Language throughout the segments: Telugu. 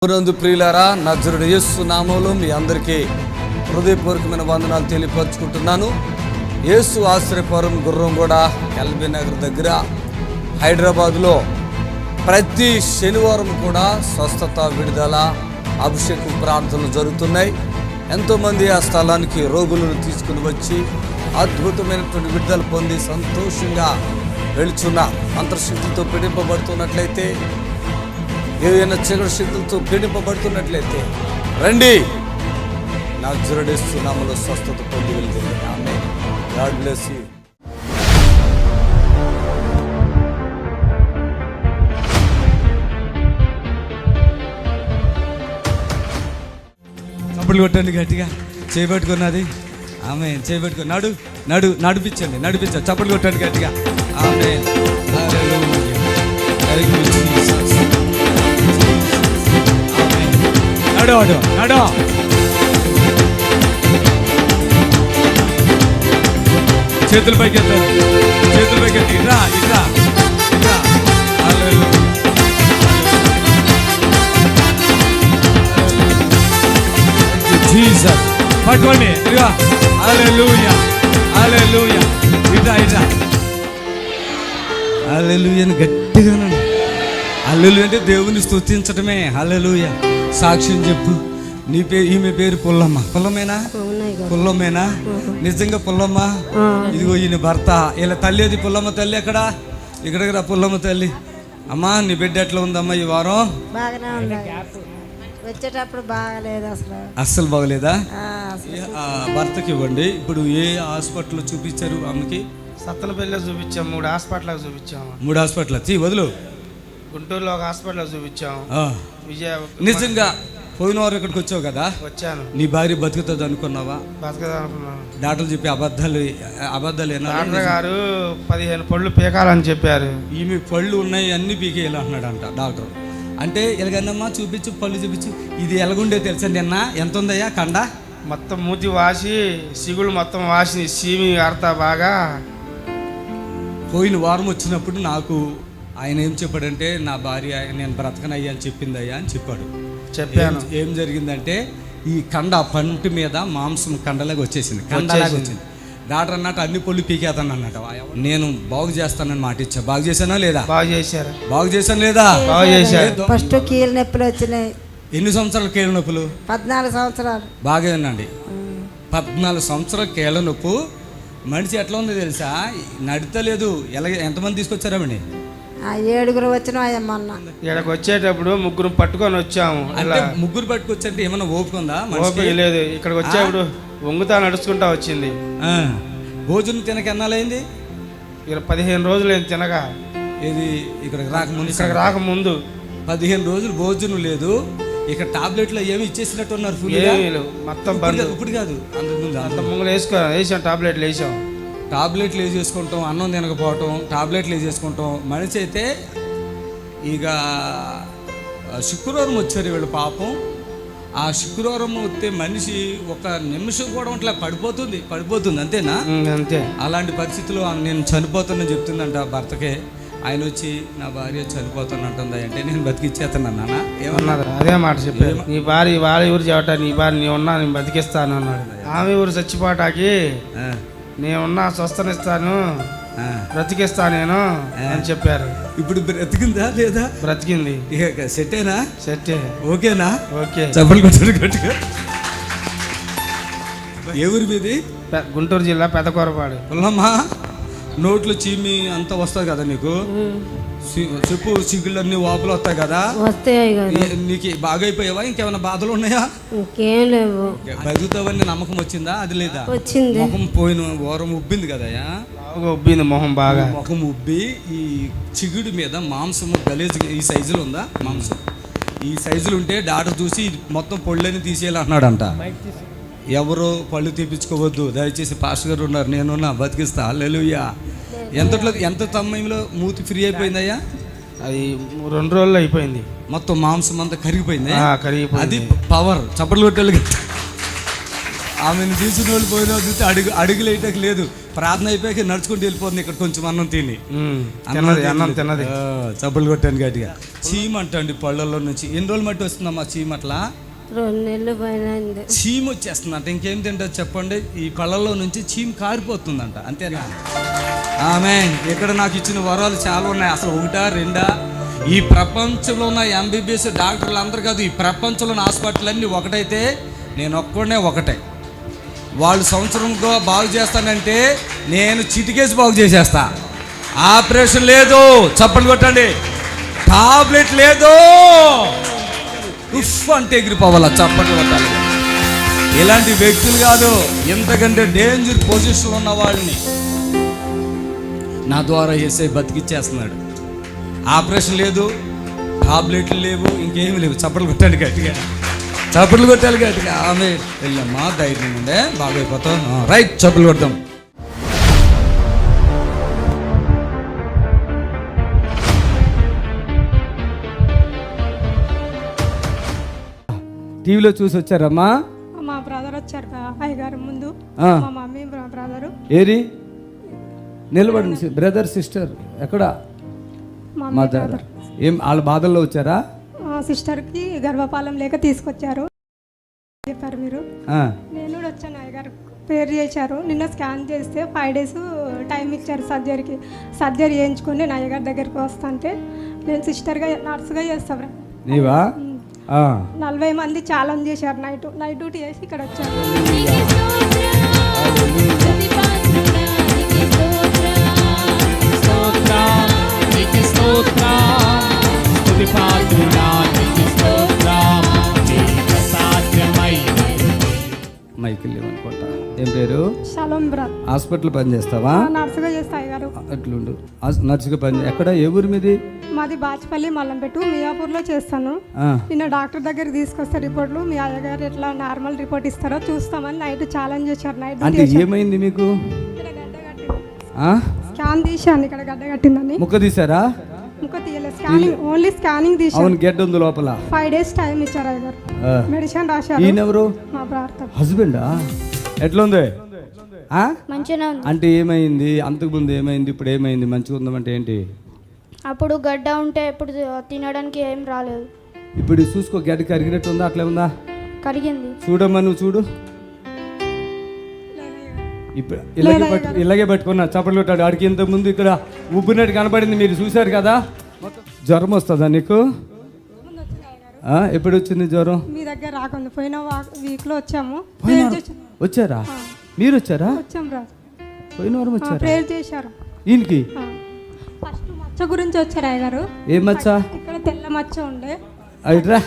నందు ప్రియులారా, నజరుడు యేసు నామములో మీ అందరికీ హృదయపూర్వకమైన వందనాలు తెలియపరుచుకుంటున్నాను. యేసు ఆశ్రయపురం గుర్రంగూడ ఎల్బీ నగర్ దగ్గర హైదరాబాద్లో ప్రతి శనివారం కూడా స్వస్థత, విడుదల, అభిషేకం ప్రార్థనలు జరుగుతున్నాయి. ఎంతోమంది ఆ స్థలానికి రోగులను తీసుకుని వచ్చి అద్భుతమైనటువంటి విడుదల పొంది సంతోషంగా వెళుచున్న మంత్రశక్తులతో పీడింపబడుతున్నట్లయితే, ఏదైనా చీకటి శక్తులతో పీడింపబడుతున్నట్లయితే రండి, నజరుడు యేసు నామములో స్వస్థత పొంది వెళ్తుంది. ఆమేన్. God bless you. చప్పట్లు కొట్టండి గట్టిగా. చేయబెట్టుకున్నది ఆమె చేయబెట్టుకో. నడిపించండి. చప్పట్లు కొట్టండి గట్టిగా. ఆమేన్. నడు చేతుల పైకి ఎత్తి ఇట్రా. జీసస్ పట్టుకోండి. హల్లెలూయా. ఇట్రా హల్లెలూయా అని గట్టిగా. హల్లెలూయా అంటే దేవుని స్తుతించటమే. హల్లెలూయా. సాక్ష్యం చెప్పు. నీ పేరు, ఈమె పేరు పుల్లమ్మ. పుల్లమ్మేనా? నిజంగా పుల్లమ్మ? ఇదిగో ఈయన భర్త. ఇలా తల్లి, అది పుల్లమ్మ తల్లి. ఇక్కడ పుల్లమ్మ తల్లి. అమ్మా, నీ బిడ్డ ఎట్లా ఉందమ్మా ఈ వారం? బాగానే ఉంది. వచ్చేటప్పుడు బాగలేదు, అస్సలు బాగలేదా? భర్తకి ఇవ్వండి. ఇప్పుడు ఏ హాస్పిటల్లో చూపించారు ఆమెకి? సత్తనపల్లిలో చూపించాం, 3 హాస్పిటల్ చూపించాము. 3 హాస్పిటల్ వదులు. గుంటూరులో ఒక హాస్పిటల్ చూపించాము. నిజంగా పోయిన వారు ఇక్కడికి వచ్చావు కదా, వచ్చాను. నీ భార్య బతుకుతుంది అనుకున్నావా? బతకదనుకున్నాను. డాక్టర్లు చెప్పి అబద్ధాలు డాక్టర్ గారు 15 పళ్ళు పీకాలని చెప్పారు. ఈమె పళ్ళు ఉన్నాయి, అన్ని పీకేయాలి అంటున్నాడంట డాక్టర్. అంటే ఎలాగన్నమ్మా చూపించు, పళ్ళు చూపించు. ఇది ఎలాగుండే తెలుసా? నిన్న ఎంత ఉందయ్యా కండ? మొత్తం మూతి వాసి, సిగులు మొత్తం వాసి, సీమి ఆడతా బాగా. పోయిన వారం వచ్చినప్పుడు నాకు ఆయన ఏం చెప్పాడంటే, నా భార్య నేను బ్రతకనయ్యా అని చెప్పిందయ్యా అని చెప్పాడు. చెప్పాను. ఏం జరిగిందంటే, ఈ కండ పంటి మీద మాంసం కండలాగా వచ్చేసింది. కండలాగా వచ్చింది. డాక్టర్ అన్నట్టు అన్ని పళ్ళు పీకేతాను అన్నట్టు. నేను బాగు చేస్తానని మాట ఇచ్చా. బాగు చేశానా లేదా? బాగు చేశారు. బాగు చేశాను లేదా? బాగు చేశారు. ఫస్ట్ కీళ్ళ నొప్పులు వచ్చినాయి. ఎన్ని సంవత్సరాలు కీళ్ళ నొప్పులు? 14 సంవత్సరాలు. బాగా వినండి. 14 సంవత్సరాల కీళ్ళ నొప్పు. మనిషి ఎట్లా ఉంది తెలుసా? నడతలేదు. ఎంతమంది తీసుకొచ్చారామండి? 7 వచ్చినా మొన్న. ఇక్కడికి వచ్చేటప్పుడు 3 పట్టుకొని వచ్చాము. అంటే 3 పట్టుకొచ్చంటే ఏమన్నా ఓపుకుందా? ఓపిక లేదు. ఇక్కడికి వచ్చేప్పుడు వంగుతా నడుచుకుంటా వచ్చింది. భోజనం తినక ఎన్నాలైంది? 15 రోజులు ఏం తినగా. ఇది ఇక్కడికి రాకముందు 15 రోజులు భోజనం లేదు. ఇక్కడ టాబ్లెట్లు ఏమి ఇచ్చేసినట్టు ఉన్నారు. మొత్తం ఇప్పుడు కాదు, అంత ముందు వేసాం. టాబ్లెట్లు వేసేసుకుంటాం. అన్నం తినకపోవటం, టాబ్లెట్లు వేసేసుకుంటాం. మనిషి అయితే ఇక శుక్రవారం వచ్చారు వీళ్ళు పాపం. ఆ శుక్రవారం వస్తే మనిషి ఒక నిమిషం కూడా అట్లా పడిపోతుంది. అంతేనా? అంతే. అలాంటి పరిస్థితుల్లో నేను చనిపోతానని చెప్తుందంట భర్తకే. ఆయన వచ్చి, నా భార్య చనిపోతానంటుందా అంటే, నేను బతికిచ్చేస్తాను నాన్న. ఏమన్నారు? అదే మాట చెప్పారు. నీ భార్య వాళ్ళ ఊరు చెబట, నీ భార్య నీ ఉన్నా నేను బతికిస్తాను అన్నాడు. ఆమె ఊరు చచ్చిపోటాకి నేనున్నా స్వస్థనిస్తాను, బ్రతికిస్తా నేను అని చెప్పారు. ఇప్పుడు బ్రతికిందా లేదా? బ్రతికింది. సెట్టేనా? సెట్టే. ఓకేనా? ఓకే. చెప్పలు కొట్టాడు గట్టిగా. ఏ ఊరి మీది? గుంటూరు జిల్లా పెదకూరపాడు. పుల్లమ్మా, నోట్లో చీమి అంతా వస్తుంది కదా నీకు? చెప్పు. సిగ్గులు అన్ని వాపులు వస్తాయి కదా? వస్తాయి. నీకు బాగా అయిపోయావా? ఇంకేమైనా బాధలు ఉన్నాయా? ఇంకేం లేవు. బతుకుతావని నమ్మకం వచ్చిందా? అది లేదా? వచ్చింది. ముఖం పోయిన వారం ఉబ్బింది కదయా? ఉబ్బింది మొహం బాగా. ముఖం ఉబ్బి ఈ చిగుడు మీద మాంసము గలీజ్ ఈ సైజులో ఉందా? మాంసం ఈ సైజులు ఉంటే డాక్టర్ చూసి మొత్తం పళ్ళని తీసేయాలంటున్నాడంట. ఎవరు పళ్ళు తీపించుకోవద్దు దయచేసి. పాస్టర్ గారు ఉన్నారు, నేనున్నా, బతికిస్తా. హల్లెలూయా. ఎంత సమయంలో మూతి ఫ్రీ అయిపోయిందయ్యా? అది 2 రోజుల్లో అయిపోయింది. మొత్తం మాంసం అంతా కరిగిపోయింది. అది పవర్. చప్పట్లు కొట్టాలి. ఆమెను తీసుకుని వాళ్ళు పోయిన చూస్తే అడుగులేయటం లేదు. ప్రార్థన అయిపోయాక నడుచుకుంటూ వెళ్ళిపోతుంది ఇక్కడ కొంచెం అన్నం తిని. అన్నం తిన్నది. చప్పులు కొట్టాను గట్టిగా. చీమ అంటండి పళ్ళల్లో నుంచి. ఎన్ని రోజులు మట్టి వస్తుందమ్మా చీమ? అట్లా 2 నెలలు పైన అయింది. చీమ వచ్చేస్తుందంట. ఇంకేం తింటుంది చెప్పండి? ఈ పళ్ళల్లో నుంచి చీమ కారిపోతుందంట. అంతేనా? ఆమేన్. ఇక్కడ నాకు ఇచ్చిన వరాలు చాలా ఉన్నాయి. అసలు 1, 2 ఈ ప్రపంచంలో ఉన్న MBBS డాక్టర్లు అందరు కాదు, ఈ ప్రపంచంలోని హాస్పిటల్ అన్నీ ఒకటైతే నేను ఒక్కడే ఒకటే. వాళ్ళు సంవత్సరంగా బాగు చేస్తానంటే నేను చిటికేసి బాగు చేసేస్తా. ఆపరేషన్ లేదు, చప్పట్లు కొట్టండి. టాబ్లెట్ లేదు, ఉఫ్ అంటే ఎగిరిపోవాలా, చప్పట్లు కొట్టాలి. ఇలాంటి వ్యక్తులు కాదు, ఎంతకంటే డేంజర్ పొజిషన్లో ఉన్న వాళ్ళని నా ద్వారా యేసే బతికిచ్చేస్తున్నాడు. ఆపరేషన్ లేదు, టాబ్లెట్లు లేవు, ఇంకేమీ లేవు. చప్పట్లు కొట్టాలి గట్టిగా, చప్పట్లు కొట్టాలి గట్టిగా. ఆమె వెళ్ళమ్మా, ధైర్యం ఉండే, బాగైపోతాం. రైట్, చప్పట్లు కొడతాం. టీవీలో చూసి వచ్చారమ్మా? మా బ్రదర్ వచ్చారు అయ్యగారు ముందు. మా మమ్మీ బ్రదరు. ఏరి నిలబడి బ్రదర్ సిస్టర్ ఎక్కడ? మదర్. ఏం వాళ్ళ బాధల్లో వచ్చారా? సిస్టర్కి గర్భపాలం లేక తీసుకొచ్చారు చెప్పారు మీరు. నేను కూడా వచ్చాను. అయ్యగారు ప్రేయర్ చేశారు. నిన్న స్కాన్ చేస్తే 5 days టైం ఇచ్చారు సర్జరీకి. సర్జరీ చేయించుకొని నేను అయ్యగారి దగ్గరికి వస్తాంటే నేను సిస్టర్గా నర్సుగా చేస్తాను. నీవా? 40 మంది ఛాలెంజ్ చేశారు. నైట్ డ్యూటీ చేసి ఇక్కడ వచ్చారు. మైకిల్ అనుకుంటా. ఏం పేరు? Shalom brother. హాస్పిటల్ పని చేస్తావా? నర్సుగా చేస్తా అయ్యగారు. అట్లుండు. నర్సుగా పని. ఎక్కడ? ఏ ఊరు మీది? మాది బాచ్పల్లి మల్లంపేట, మియాపూర్లో చేస్తాను. నిన్న డాక్టర్ దగ్గరికి తీసుకొస్తే రిపోర్ట్లు మీ అయ్యగారు ఎట్లా నార్మల్ రిపోర్ట్ ఇస్తారో చూస్తామని నైట్ ఛాలెంజ్ చేశారు. నైట్ అంటే ఏమైంది మీకు? స్కాన్ తీశాను, ఇక్కడ గడ్డ కట్టిందని. ముక్క తీసారా? ముక్క తీయలేదు, స్కానింగ్ ఓన్లీ స్కానింగ్ తీశాను. అవును, గెడ్ ఉంది లోపల. 5 days టైం ఇచ్చారు అయ్యగారు. మెడిసిన్ రాశారు. ఈయనెవరు? మా భర్త. హస్బెండా? ఎట్లుంది? మంచిగా ఉంది. అంటే ఏమైంది? అంతకు ముందు ఏమైంది, ఇప్పుడు ఏమైంది? మంచిగా ఉందామంటే ఏంటి? అప్పుడు గడ్డ ఉంటే ఇప్పుడు తినడానికి ఏం రాలేదు. ఇప్పుడు చూసుకో, గడ్డ కరిగినట్టు ఉందా? అట్లే ఉందా? కరిగింది. చూడమ్మా, నువ్వు చూడు. ఇప్పుడు ఇలాగే పట్టుకున్నా, చప్పట్లు కొట్టాడు. ఆడికి ఇంత ముందు ఇక్కడ ఉబ్బినట్టు కనపడింది, మీరు చూశారు కదా. జ్వరం వస్తుందా నీకు? ఎప్పుడు వచ్చింది జ్వరం? మీ దగ్గర రాకుండా పోయిన వీక్లో వచ్చాము. వచ్చారా? మీరు వచ్చారా? వచ్చాం రా. పోయిన వారం వచ్చారా? ప్రేయర్ చేశారు. ఈయనకి ఫస్ట్ మచ్చ గురించి వచ్చారు అయ్యగారు. ఏ మచ్చ? ఇక్కడ తెల్ల మచ్చ ఉండే. అయిట్రా,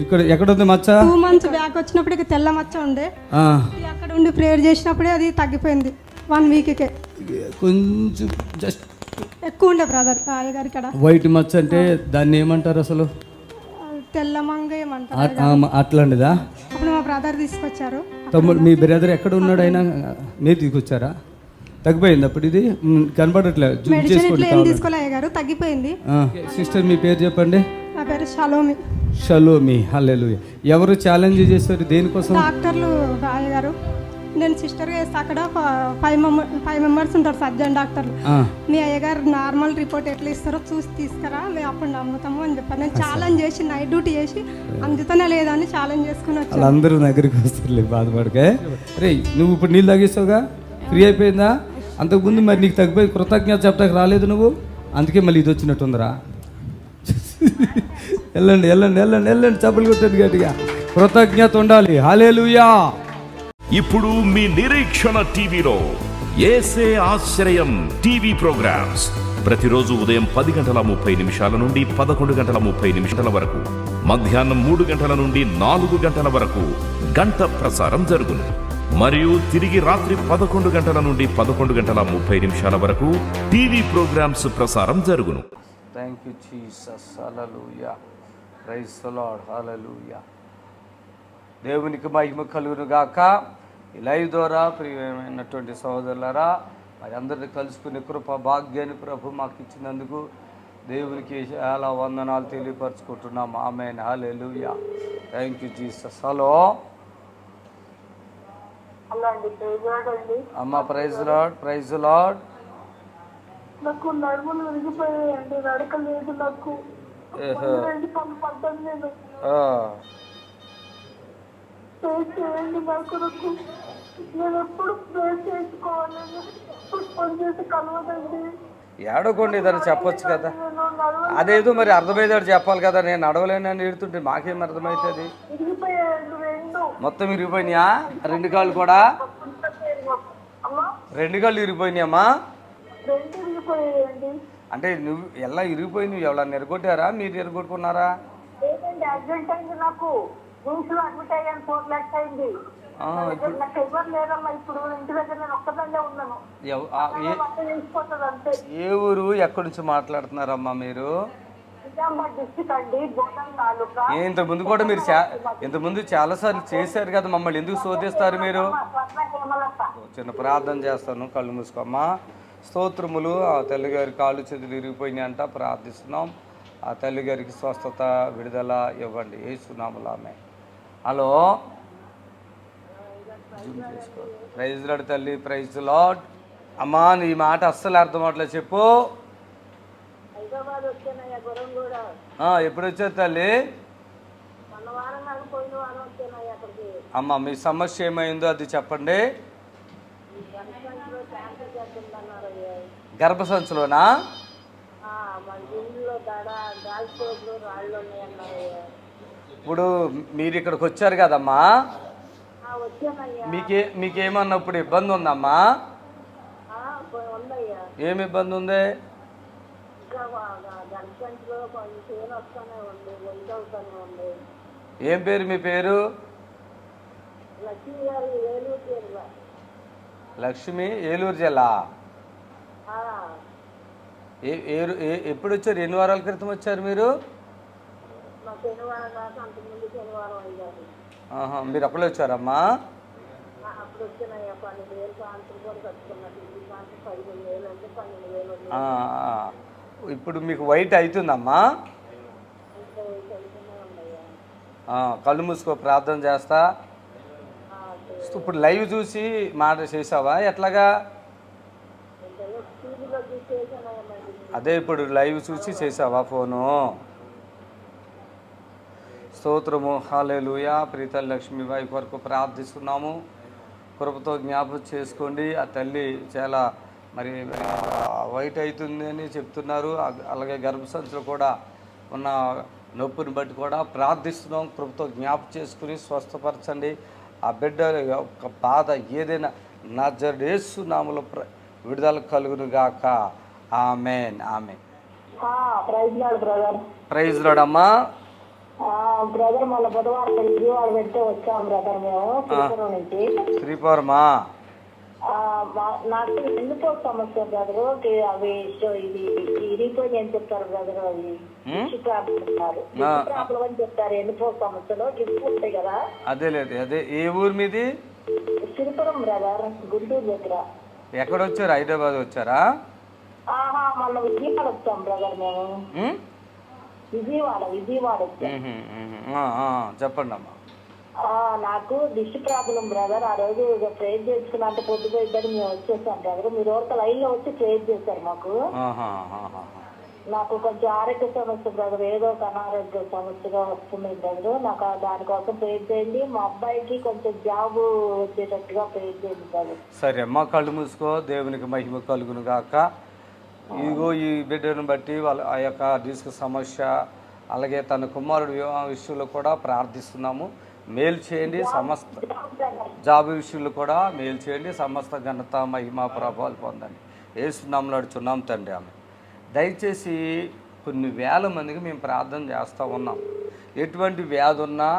ఇక్కడ ఎక్కడ ఉంది మచ్చ? 2 months బ్యాక్ వచ్చినప్పుడు ఇక తెల్ల మచ్చ ఉండే. అక్కడ ఉండి ప్రేయర్ చేసినప్పుడే అది తగ్గిపోయింది. 1 weekకే. కొంచెం జస్ట్ ఎక్కువ ఉండే బ్రదర్ అయ్యగారు ఇక్కడ. వైట్ మచ్చ అంటే దాన్ని ఏమంటారు అసలు? తెల్ల మంగ ఏమంటారు. అట్లాంటిదా? అప్పుడు మా బ్రదర్ తీసుకొచ్చారు. తమ్ముడు, మీ బ్రదర్ ఎక్కడ ఉన్నాడు? అయినా మీరు తీసుకొచ్చారా? తగ్గిపోయింది అప్పుడు? ఇది కనపడట్లేదు. తీసుకోలే అయ్యగారు, తగ్గిపోయింది. సిస్టర్, మీ పేరు చెప్పండి. నా పేరు షలోమి. షలోమి. హల్లెలూయా. ఎవరు ఛాలెంజ్ చేస్తారు? దేనికోసం? డాక్టర్లు అయ్యగారు. నేను సిస్టర్గా వేస్తే అక్కడ 5 members ఉంటారు సర్జన్ డాక్టర్లు. మీ అయ్యగారు నార్మల్ రిపోర్ట్ ఎట్లా ఇస్తారో చూసి తీసుకురా, మేము అప్పుడు నమ్ముతాము అని చెప్పారు. నేను ఛాలెంజ్ చేసి నైట్ డ్యూటీ చేసి అందుతనే లేదని ఛాలెంజ్ చేసుకుని వచ్చాను. వాళ్ళందరూ దగ్గరికి వస్తారు, బాధపడకే. రే, నువ్వు ఇప్పుడు నీళ్ళు తాగేస్తావుగా, ఫ్రీ అయిపోయిందా? అంతకుముందు మరి నీకు తగ్గిపోయి కృతజ్ఞత చెప్పడానికి రాలేదు నువ్వు, అందుకే మళ్ళీ ఇది వచ్చినట్టుందిరా. వెళ్ళండి వెళ్ళండి వెళ్ళండి వెళ్ళండి, చప్పలు కొట్టండి గట్టిగా. కృతజ్ఞత ఉండాలి. హల్లెలూయా. ఇప్పుడు మీ నిరీక్షణ టీవీలో యేసే ఆశ్రయం టీవీ ప్రోగ్రామ్స్ ప్రతిరోజు ఉదయం 10:30 నుండి 11:30 వరకు, మధ్యాహ్నం 3 గంటల నుండి 4 గంటల వరకు గంట ప్రసారం జరుగును. మరియు తిరిగి రాత్రి 11 గంటల నుండి 11:30 వరకు టీవీ ప్రోగ్రామ్స్ ప్రసారం జరుగును. Thank you Jesus. Hallelujah. Praise the Lord. Hallelujah. దేవునికి మహిమ కలుగును గాక. ఈ లైవ్ ద్వారా ప్రియమైనటువంటి సహోదరులారా, మరి అందరిని కలుసుకునే కృప భాగ్యాన్ని ప్రభు మాకు ఇచ్చినందుకు దేవునికి చాలా వందనాలు తెలియపరచుకుంటున్నాం. Amen. Hallelujah. Thank you Jesus. Hello, అలా అండి పేజాడండి. అమ్మ ప్రైజ్ లార్డ్, ప్రైజ్ లార్డ్. నాకు నడుములు విరిగిపోయాయండి, నడక లేదు నాకు. రెండు పనులు పడ్డాను నేను. ప్రే చేయండి నా కొరకు. నేను ఎప్పుడు ప్రే చేసుకోవాలని ఎప్పుడు ఫోన్ చేసి కలవదండి. ఏడోకోండి ఏదైనా చెప్పొచ్చు కదా. అదేదో మరి అర్థమయ్యేదాడు చెప్పాలి కదా. నేను నడవలేనని ఎడుతుంటే మాకేం అర్థమవుతుంది? విరిగిపోయాయండి రెండు. మొత్తం విరిగిపోయినాయా? రెండు కాళ్ళు కూడా? అమ్మా రెండు కాళ్ళు విరిగిపోయినాయమ్మా? రెండు విరిగిపోయాయండి. అంటే నువ్వు ఎలా విరిగిపోయి ఎవరన్నా ఎరగొట్టారా, మీరు ఎరగొట్టుకున్నారా? ఏంటండి యాక్సిడెంట్ అయింది నాకు. రూమ్స్ లో అడ్మిట్ అయ్యాను, 4 lakhs అయింది. నాకు ఎవరు లేదమ్మా. ఇప్పుడు ఇంటి దగ్గర నేను ఒక్కదాన్నే ఉన్నాను. చేసిపోతుంది అంతే. ఏ ఊరు, ఎక్కడి నుంచి మాట్లాడుతున్నారమ్మా మీరు? నిజామాబాద్ డిస్ట్రిక్ట్ అండి, బోధన్ తాలూకా. ఇంతకుముందు కూడా మీరు ఇంతకుముందు చాలాసార్లు చేశారు కదా, మమ్మల్ని ఎందుకు శోధిస్తారు మీరు? చిన్న ప్రార్థన చేస్తాను, కళ్ళు మూసుకోమ్మా. స్తోత్రములు. ఆ తల్లిగారి కాళ్ళు చేతులు విరిగిపోయినాయి అంట, ప్రార్థిస్తున్నాం. ఆ తల్లిగారికి స్వస్థత, విడుదల ఇవ్వండి యేసునామములో ఆమేన్. హలో, ప్రైజ్ లార్డ్ తల్లి, ప్రైజ్ లార్డ్. అమ్మా నీ మాట అస్సలు అర్థం అవట్లేదు, చెప్పు. హైదరాబాద్ వచ్చానయ్యా, గురంగూడ. ఎప్పుడు వచ్చారు తల్లి? మొన్న వారం నాకు పోయిన వారం వచ్చానయ్యా అక్కడికి. అమ్మ మీ సమస్య ఏమైందో అది చెప్పండి. గర్భసంచిలోనా? ఇప్పుడు మీరు ఇక్కడికి వచ్చారు కదమ్మా, మీకేమన్నా ఇప్పుడు ఇబ్బంది ఉందమ్మా? ఏమి ఇబ్బంది ఉంది? ఏం పేరు మీ పేరు? లక్ష్మి, ఏలూరు జిల్లా. ఎప్పుడు వచ్చారు? ఎన్ని వారాల క్రితం వచ్చారు మీరు? మీరు అప్పుడే వచ్చారమ్మా? ఇప్పుడు మీకు వైట్ అవుతుందమ్మా? కళ్ళు మూసుకో, ప్రార్థన చేస్తా. ఇప్పుడు లైవ్ చూసి మాట చేసావా ఎట్లాగా? అదే ఇప్పుడు లైవ్ చూసి చేసావా ఫోను? స్తోత్రము, హల్లెలూయా. ప్రీత లక్ష్మి వైఫ్ వరకు ప్రార్థిస్తున్నాము. కృపతో జ్ఞాపకం చేసుకోండి. ఆ తల్లి చాలా మరి వైట్ అవుతుంది అని చెప్తున్నారు. అలాగే గర్భసంచులు కూడా ఉన్న నొప్పిని బట్టి కూడా ప్రార్థిస్తున్నాం. కృపతో జ్ఞాపకం చేసుకుని స్వస్థపరచండి. ఆ బిడ్డ యొక్క బాధ ఏదైనా నజరేసు నామములో విడుదల కలుగును గాక. ఆమేన్, ఆమేన్. ప్రైజ్ లార్డ్ అమ్మా. బ్రదర్ మళ్ళీ బుధవారం విజయవాడ పెడితే వచ్చాం బ్రదర్ మేము శ్రీపురం నుంచి. శ్రీపురమా? నాకు ఎందుకో సమస్య బ్రదర్, అవి ఇది ఇరిగిపోయి అని చెప్తారు బ్రదర్. అవి ప్రాబ్లం అని చెప్తారు. ఎందుకో సమస్యలో గిఫ్ట్ ఉంటాయి కదా. అదే లేదు, అదే. ఏ ఊరు మీది? శ్రీపురం బ్రదర్, గుంటూరు దగ్గర. ఎక్కడ వచ్చారు? హైదరాబాద్ వచ్చారా? మళ్ళీ విజయవాడ వచ్చాం బ్రదర్ మేము. విజయవాడ వచ్చాం. చెప్పండి అమ్మా. నాకు దిష్టి ప్రాబ్లం బ్రదర్. ఆ రోజు ప్రేర్ చేసుకున్నంత పొద్దుపోయిద్దని మేము వచ్చేసాం బ్రదర్. మీరు ఒక లైన్ లో వచ్చి ప్రేర్ చేశారు మాకు. నాకు కొంచెం ఆరోగ్య సమస్య బ్రదర్, ఏదో ఒక అనారోగ్య సమస్యగా వస్తుంది బ్రదర్. నాకు దానికోసం ప్రేర్ చేయండి. మా అబ్బాయికి కొంచెం జాబ్ వచ్చేటట్టుగా ప్రేర్ చేయండి బ్రదర్. సరే అమ్మా, కళ్ళు మూసుకో. దేవునికి మహిమ కలుగును గాక. ఇదిగో ఈ బిడ్డను బట్టి వాళ్ళ ఆ యొక్క డిస్క్ సమస్య, అలాగే తన కుమారుడు వివాహ విషయంలో కూడా ప్రార్థిస్తున్నాము. మేలు చేయండి. సమస్త జాబ్ విషయంలో కూడా మేలు చేయండి. సమస్త ఘనత, మహిమ, ప్రభావాలు పొందండి. యేసు నామములో అడుగుతున్నాం తండ్రి. ఆమె దయచేసి కొన్ని వేల మందికి మేము ప్రార్థన చేస్తూ ఉన్నాం. ఎటువంటి వ్యాధి ఉన్నా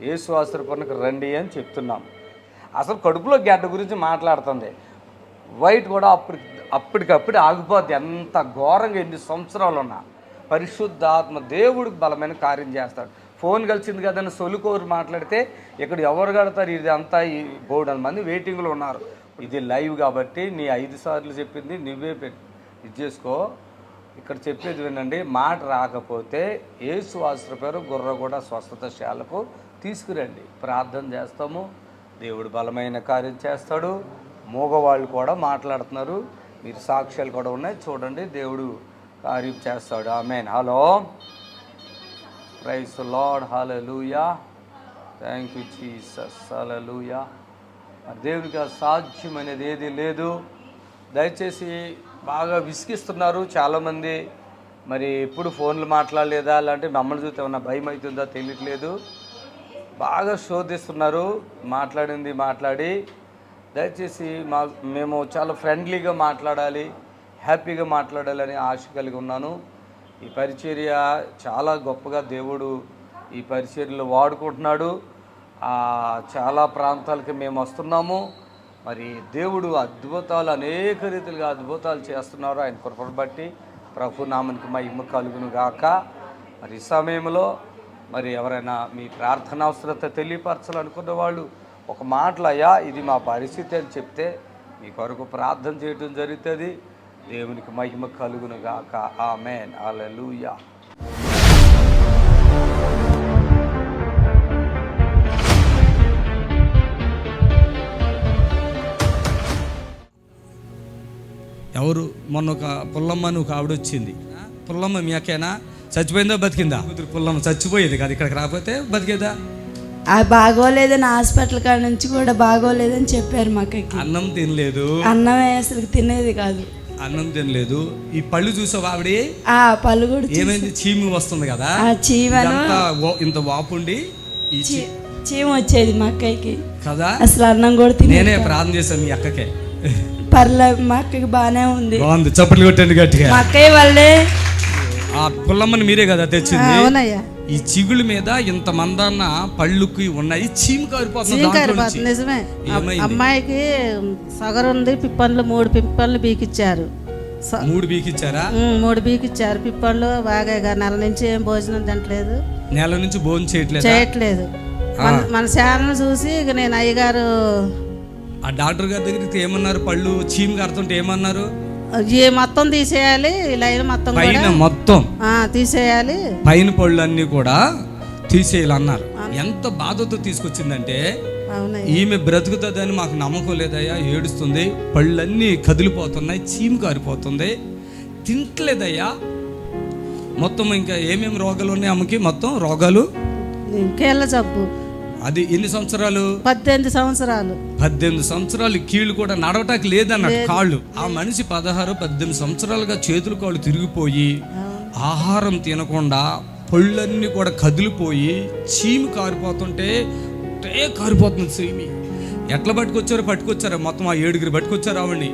యేసు ఆశ్రయపురకు రండి అని చెప్తున్నాం. అసలు కడుపులో గడ్డ గురించి మాట్లాడుతుంది. వైట్ కూడా అప్పటికప్పుడు ఆగిపోద్ది. ఎంత ఘోరంగా ఎన్ని సంవత్సరాలు ఉన్నా పరిశుద్ధాత్మ దేవుడికి బలమైన కార్యం చేస్తాడు. ఫోన్ కలిసింది కదని సొలుకోరు మాట్లాడితే ఇక్కడ ఎవరు కడతారు? ఇది అంతా ఈ బోర్డు మంది వెయిటింగ్లో ఉన్నారు. ఇది లైవ్ కాబట్టి నీ 5 సార్లు చెప్పింది నువ్వే ఇది చేసుకో. ఇక్కడ చెప్పేది వినండి. మాట రాకపోతే యేసు ఆశ్రయ పేరు గుర్రగూడ స్వస్థత శాలకు తీసుకురండి. ప్రార్థన చేస్తాము. దేవుడు బలమైన కార్యం చేస్తాడు. మూగవాళ్ళు కూడా మాట్లాడుతున్నారు, మీరు సాక్ష్యాలు కూడా ఉన్నాయి, చూడండి. దేవుడు కార్యం చేస్తాడు. Amen. Hello, praise the Lord. Hallelujah. Thank you Jesus. Hallelujah. మరి దేవునికి అసాధ్యం అనేది ఏది లేదు. దయచేసి బాగా విసిగిస్తున్నారు చాలామంది. మరి ఎప్పుడు ఫోన్లు మాట్లాడలేదా, అలాంటి మమ్మల్ని చూస్తే ఏమన్నా భయం అవుతుందా తెలియట్లేదు. బాగా శోధిస్తున్నారు మాట్లాడి. దయచేసి మేము చాలా ఫ్రెండ్లీగా మాట్లాడాలి, హ్యాపీగా మాట్లాడాలని ఆశ కలిగి ఉన్నాను. ఈ పరిచర్య చాలా గొప్పగా దేవుడు ఈ పరిచర్యలో వాడుకుంటున్నాడు. చాలా ప్రాంతాలకి మేము వస్తున్నాము. మరి దేవుడు అద్భుతాలు, అనేక రీతిలుగా అద్భుతాలు చేస్తున్నారు. ఆయన కృపను బట్టి ప్రభు నామానికి మహిమ కలుగును గాక. మరి ఈ సమయంలో మరి ఎవరైనా మీ ప్రార్థన అవసరత తెలియపరచాలనుకున్న వాళ్ళు ఒక మాటలు, అయ్యా ఇది మా పరిస్థితి అని చెప్తే మీ కొరకు ప్రార్థన చేయడం జరుగుతుంది. దేవునికి మహిమ కలుగును గాక. ఆమేన్. హల్లెలూయా. ఎవరు మొన్న ఒక పుల్లమ్మ అని ఒక ఆవిడ వచ్చింది. పుల్లమ్మ మీ అక్కేనా? చచ్చిపోయిందా బతికిందా? పుల్లమ్మ చచ్చిపోయేది కాదు, ఇక్కడికి రాకపోతే బతికేదా? బాగోలేదని హాస్పిటల్ కాడ నుంచి కూడా బాగోలేదని చెప్పారు మాకు. అన్నం తినలేదు, అన్నమే అసలు తినేది కాదు, అన్నం తినలేదు. ఈ పళ్ళు చూసావు ఆవిడ? పళ్ళు కూడా ఏమైంది, చీము వస్తుంది కదా, చీమను ఇంత వాపుండి చీమ వచ్చేది మా అక్కకి కదా. అసలు అన్నం కూడా నేనే ప్రార్థన చేశాను మీ అక్కకే. పర్లేదు, మా అక్కకి బాగానే ఉంది. బాగుంది, చప్పట్లు కొట్టండి గట్టిగా. మా అక్కయ్య వాళ్ళే. ఆ పుల్లమ్మని మీరే కదా తెచ్చింది? ఈ చిగుళ్ళ మీద ఇంత మందన్న పళ్ళుకి ఉన్నాయి, చీము కారిపోతుంది. నిజమే. అమ్మాయికి సగరు ఉంది, పిప్పన్లు 3 పిప్పన్లు బీకిచ్చారు. 3 బీకిచ్చారా? 3 బీకిచ్చారు పిప్పన్లు. బాగా నెల నుంచి ఏం భోజనం తినట్లేదు, నెల నుంచి భోజనం చేయట్లేదు. మన ఛానల్ చూసి ఇక నేను అయ్యగారు ఆ డాక్టర్ గారి దగ్గరికి ఏమన్నారు? పళ్ళు చీము కారుతుంటే ఏమన్నారు? మొత్తం తీసేయాలి, లైన్ మొత్తం పైన మొత్తం తీసేయాలి, పైన పళ్ళు అన్ని కూడా తీసేయాలన్నారు. ఎంత బాధతో తీసుకొచ్చిందంటే, ఈమె బ్రతుకుతుందని మాకు నమ్మకం లేదయ్యా, ఏడుస్తుంది, పళ్ళన్నీ కదిలిపోతున్నాయి, చీము కారిపోతుంది, తింటలేదయ్యా. మొత్తం ఇంకా ఏమేమి రోగాలు ఉన్నాయి ఆమెకి? మొత్తం రోగాలు, కీళ్ళ జబ్బు. అది ఎన్ని సంవత్సరాలు? 18 సంవత్సరాలు. 18 సంవత్సరాలు. కీళ్ళు కూడా నడవటానికి లేదన్నట్టు కాళ్ళు. ఆ మనిషి 16-18 సంవత్సరాలుగా చేతులు కాళ్ళు తిరిగిపోయి, ఆహారం తినకుండా పళ్ళన్నీ కూడా కదిలిపోయి చీమి కారిపోతుంటే కారిపోతుంది చీమి. ఎట్లా పట్టుకొచ్చారు మొత్తం ఆ 7గురు పట్టుకొచ్చారు ఆవిడ్ని.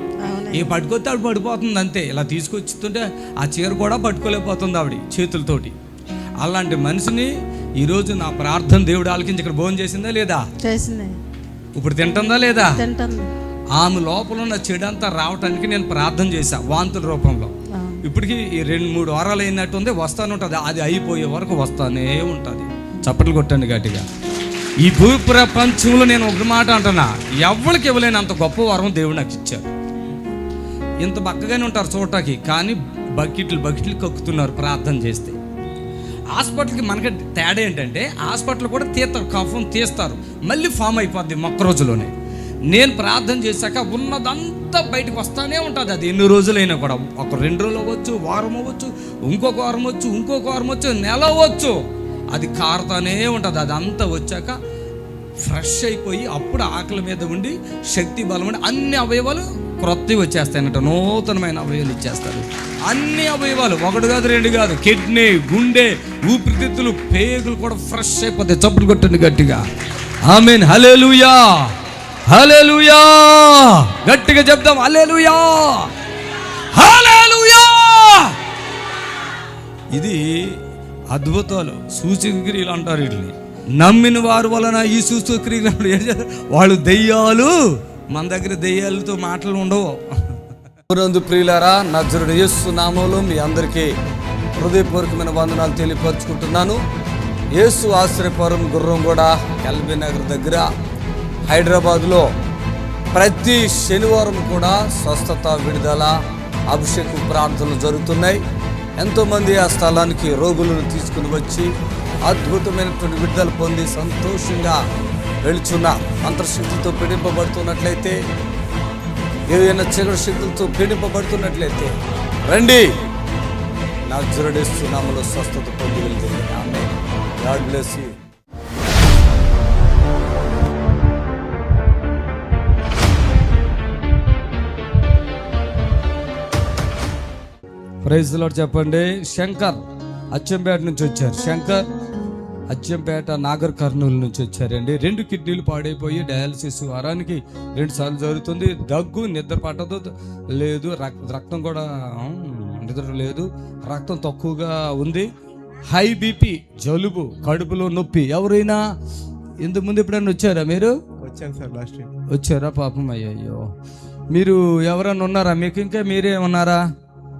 ఏ పట్టుకొస్తే ఆవిడ పడిపోతుంది అంతే. ఇలా తీసుకొచ్చుతుంటే ఆ చీర కూడా పట్టుకోలేకపోతుంది ఆవిడ చేతులతోటి. అలాంటి మనిషిని ఈరోజు నా ప్రార్థన దేవుడు ఆలకించి ఇక్కడ భోజనం చేసిందా లేదా? చేసింది. ఇప్పుడు తింటుందా లేదా? తింటుంది. ఆమె లోపల ఉన్న చెడంతా రావటానికి నేను ప్రార్థన చేశా వాంతుల రూపంలో. ఇప్పటికి 2-3 వారాలు అయినట్టుంది, వస్తానే ఉంటుంది. అది అయిపోయే వరకు వస్తానే ఉంటుంది. చప్పట్లు కొట్టండి గట్టిగా. ఈ భూ ప్రపంచంలో నేను ఒక మాట అంటున్నా, ఎవరికి ఇవ్వలేని అంత గొప్ప వరం దేవుడు నాకు ఇచ్చారు. ఇంత బక్కగానే ఉంటారు చూడటానికి, కానీ బకెట్లు కక్కుతున్నారు ప్రార్థన చేస్తే. హాస్పిటల్కి మనకి తేడా ఏంటంటే, హాస్పిటల్ కూడా తీస్తారు, కఫం తీస్తారు, మళ్ళీ ఫామ్ అయిపోద్ది మొక్క రోజులోనే. నేను ప్రార్థన చేశాక ఉన్నదంతా బయటకు వస్తానే ఉంటుంది. అది ఎన్ని రోజులైనా కూడా, ఒక 2 రోజులు అవ్వచ్చు, వారం అవ్వచ్చు, ఇంకొక వారం వచ్చు, నెల అవ్వచ్చు, అది కారుతానే ఉంటుంది. అదంతా వచ్చాక ఫ్రెష్ అయిపోయి అప్పుడు ఆకలి మీద ఉండి శక్తి బలం ఉండి అన్ని అవయవాలు క్రొత్తవి వచ్చేస్తాయన్నట. నూతనమైన అవయవాలు ఇచ్చేస్తారు. అన్ని అవయవాలు, 1 కాదు 2 కాదు, కిడ్నీ, గుండె, ఊపిరితిత్తులు, పేగులు కూడా ఫ్రెష్ అయిపోతాయి. చప్పుడు కొట్టండి గట్టిగా. ఆమేన్. హల్లెలూయా, హల్లెలూయా. గట్టిగా చెప్దాం, హల్లెలూయా, హల్లెలూయా. ఇది అద్భుతాలు, సూచక్రియలు అంటారు వీటిని. నమ్మిన వారి వలన ఈ సూచక్రియలు వాళ్ళు దెయ్యాలు. మన దగ్గర దెయ్యాలతో మాటలు ఉండవు. ప్రియులారా, నజరుడు యేసు నామములో మీ అందరికీ హృదయపూర్వకమైన వందనాలు తెలియపరుచుకుంటున్నాను. యేసు ఆశ్రయపురం గుర్రంగూడ ఎల్బీ నగర్ దగ్గర హైదరాబాద్లో ప్రతి శనివారం కూడా స్వస్థత, విడుదల, అభిషేక ప్రార్థనలు జరుగుతున్నాయి. ఎంతోమంది ఆ స్థలానికి రోగులను తీసుకుని వచ్చి అద్భుతమైనటువంటి విడుదల పొంది సంతోషంగా వెళుచున్నా అంతర్శక్తులతో పీడింపబడుతున్నట్లయితే, ఏదైనా చీకటి శక్తులతో పీడింపబడుతున్నట్లయితే రండి, నజరేయుడేసు నామములో స్వస్థత పొంది వెళ్తుంది. Amen. God bless you. Praise the Lord చెప్పండి. శంకర్ అచ్చంపేట నుంచి వచ్చారు. శంకర్ అచ్చంపేట నాగర్ కర్నూలు నుంచి వచ్చారండి. 2 కిడ్నీలు పాడైపోయి డయాలసిస్ వారానికి 2 సార్లు జరుగుతుంది. దగ్గు, నిద్ర పట్టదు లేదు, రక్తం కూడా నిద్ర లేదు, రక్తం తక్కువగా ఉంది, హై బీపీ, జలుబు, కడుపులో నొప్పి. ఎవరైనా ఇంతకు ముందు ఎప్పుడైనా వచ్చారా మీరు? వచ్చాను సార్, లాస్ట్ వీక్ వచ్చారా? పాపం అయ్యో. మీరు ఎవరైనా ఉన్నారా మీకు? ఇంకా మీరే ఉన్నారా?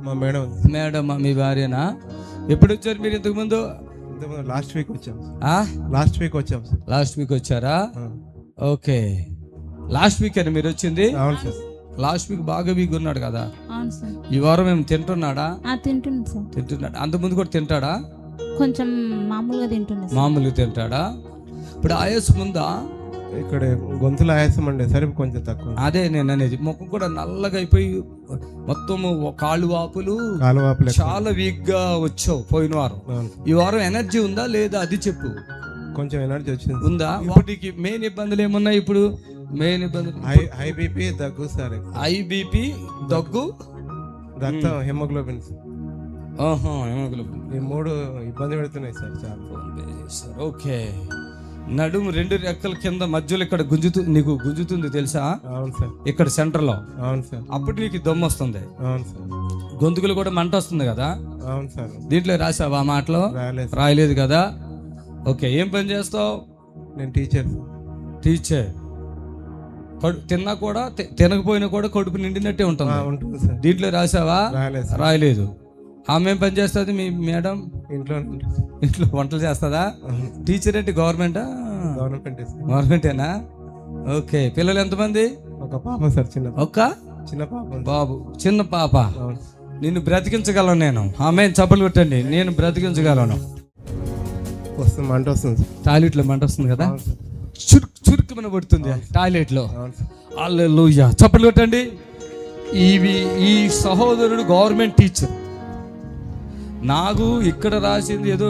మా మేడం. మేడమా మీ భార్యనా? ఎప్పుడు వచ్చారు మీరు ఇంతకు ముందు? లాస్ట్ వీక్ వచ్చాం. లాస్ట్ వీక్ వచ్చాం. లాస్ట్ వీక్ వచ్చారా? ఓకే, లాస్ట్ వీక్ అని మీరు వచ్చింది. అవును సార్. లాస్ట్ వీక్ బాగా వీక్ ఉన్నాడు కదా. అవును సార్. ఈ వారం ఏమి తింటున్నాడా? తింటున్నాను సార్. తింటున్నాడు. అంతకుముందు కూడా తింటాడా? కొంచెం మామూలుగా తింటున్నాను. మామూలుగా తింటాడా? ఇప్పుడు ఆయాసం ఉందా? ఇక్కడ గొంతులో ఆయాసం అండి, సరే కొంచెం తక్కువ. అదే నేను అనేది, ముఖం కూడా నల్లగా అయిపోయి మొత్తం కాళ్ళు వాపులు చాలా వీక్ గా వచ్చావు పోయిన వారం. ఈ వారం ఎనర్జీ ఉందా లేదా అది చెప్పు. కొంచెం ఎనర్జీ వచ్చింది. ఉందా? వాటికి మెయిన్ ఇబ్బందులు ఏమున్నాయి ఇప్పుడు? మెయిన్ ఇబ్బందులు హై బీపీ, దగ్గు సార్. హై బీపీ, దగ్గు, రక్తం, హిమోగ్లోబిన్. హిమోగ్లోబిన్. ఈ 3 ఇబ్బంది పెడుతున్నాయి సార్ చాలా. ఓకే. నడుము 2 రెక్కల కింద మధ్యలో ఇక్కడ నీకు గుంజుతుంది తెలుసా? అవును సార్. ఇక్కడ సెంటర్ లో. అవును సార్. అప్పుడు నీకు దమ్ము వస్తుంది. అవును సార్. గొంతుకులు కూడా మంట వస్తుంది కదా. అవును సార్. దీంట్లో రాసావా ఆ మాటలో? రాయలేదు కదా. ఓకే, ఏం పని చేస్తావు? నేను టీచర్. తిన్నా కూడా తినకపోయినా కూడా కడుపు నిండినట్టే ఉంటుంది. దీంట్లో రాసావా? రాయలేదు. ఆమె ఏం పని చేస్తుంది మీ మేడం? ఇంట్లో వంటలు చేస్తుందా? టీచర్ అంటే గవర్నమెంటా? గవర్నమెంటేనా? ఓకే. పిల్లలు ఎంతమంది? ఒక పాప సార్. చిన్న బాబు, చిన్న పాప. నిన్ను బ్రతికించగలను నేను. ఆమె చప్పలు కొట్టండి. నేను బ్రతికించగలను. మంట వస్తుంది టాయిలెట్ లో, మంట వస్తుంది కదా, చురుకుమన పడుతుంది టాయిలెట్ లో. హల్లెలూయా, చప్పలు కొట్టండి. ఈ సహోదరుడు గవర్నమెంట్ టీచర్. నాకు ఇక్కడ రాసింది ఏదో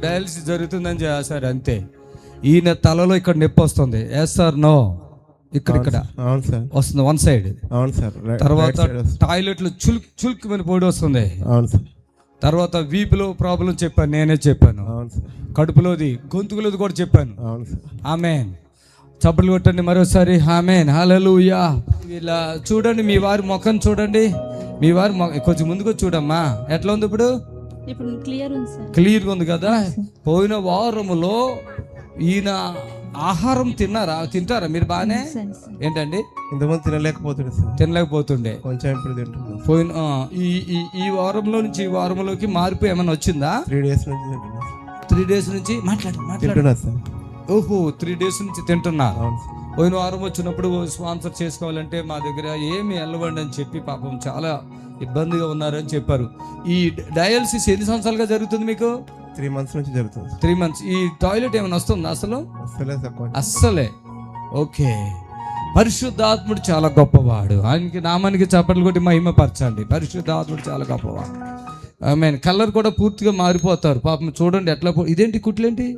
డయాలసిస్ జరుగుతుందని చేశారు అంతే. ఈయన తలలో ఇక్కడ నొప్పి వస్తుంది. Yes sir? నో. ఇక్కడ వస్తుంది, 1 సైడ్. తర్వాత టాయిలెట్ లో చులుకుమని పొడి వస్తుంది. తర్వాత వీపులో ప్రాబ్లం చెప్పాను, నేనే చెప్పాను. కడుపులోది, గొంతుకులోది కూడా చెప్పాను. ఆమేన్. చప్పట్లు కొట్టండి మరోసారి. ఆమేన్. హల్లెలూయా. ఇలా చూడండి, మీ వారి ముఖం చూడండి. మీ వారి కొంచెం ముందుకు చూడమ్మా. ఎట్లా ఉంది ఇప్పుడు? క్లియర్గా ఉంది కదా. పోయిన వారములో ఈయన ఆహారం తింటారా మీరు? బాగానే. ఏంటండి? ఇంతకుముందు తినలేకపోతుండే. కొంచెం ఇప్పుడు తింటున్నాను. పోయిన ఈ వారంలో నుంచి ఈ వారంలోకి మార్పు ఏమైనా వచ్చిందా? 3 డేస్ నుంచి మాట్లాడుతున్నా. ఓహో, 3 డేస్ నుంచి తింటున్నా. పోయిన వారం వచ్చినప్పుడు స్పాన్సర్ చేసుకోవాలంటే మా దగ్గర ఏమి వెళ్ళవండి అని చెప్పి పాపం చాలా ఇబ్బందిగా ఉన్నారని చెప్పారు. ఈ డయాలసిస్ ఎన్ని సంవత్సరాలుగా జరుగుతుంది మీకు? 3 months నుంచి జరుగుతుంది. 3 months. ఈ టాయిలెట్ ఏమైనా వస్తుందా అసలు? అస్సలే. ఓకే. పరిశుద్ధాత్ముడు చాలా గొప్పవాడు. ఆయనకి నామానికి చప్పట్లు కొట్టి మహిమపరచండి. పరిశుద్ధాత్ముడు చాలా గొప్పవాడు. ఆమేన్. కలర్ కూడా పూర్తిగా మారిపోతారు పాపం. చూడండి ఎట్లా. ఇదేంటి కుట్లేంటి?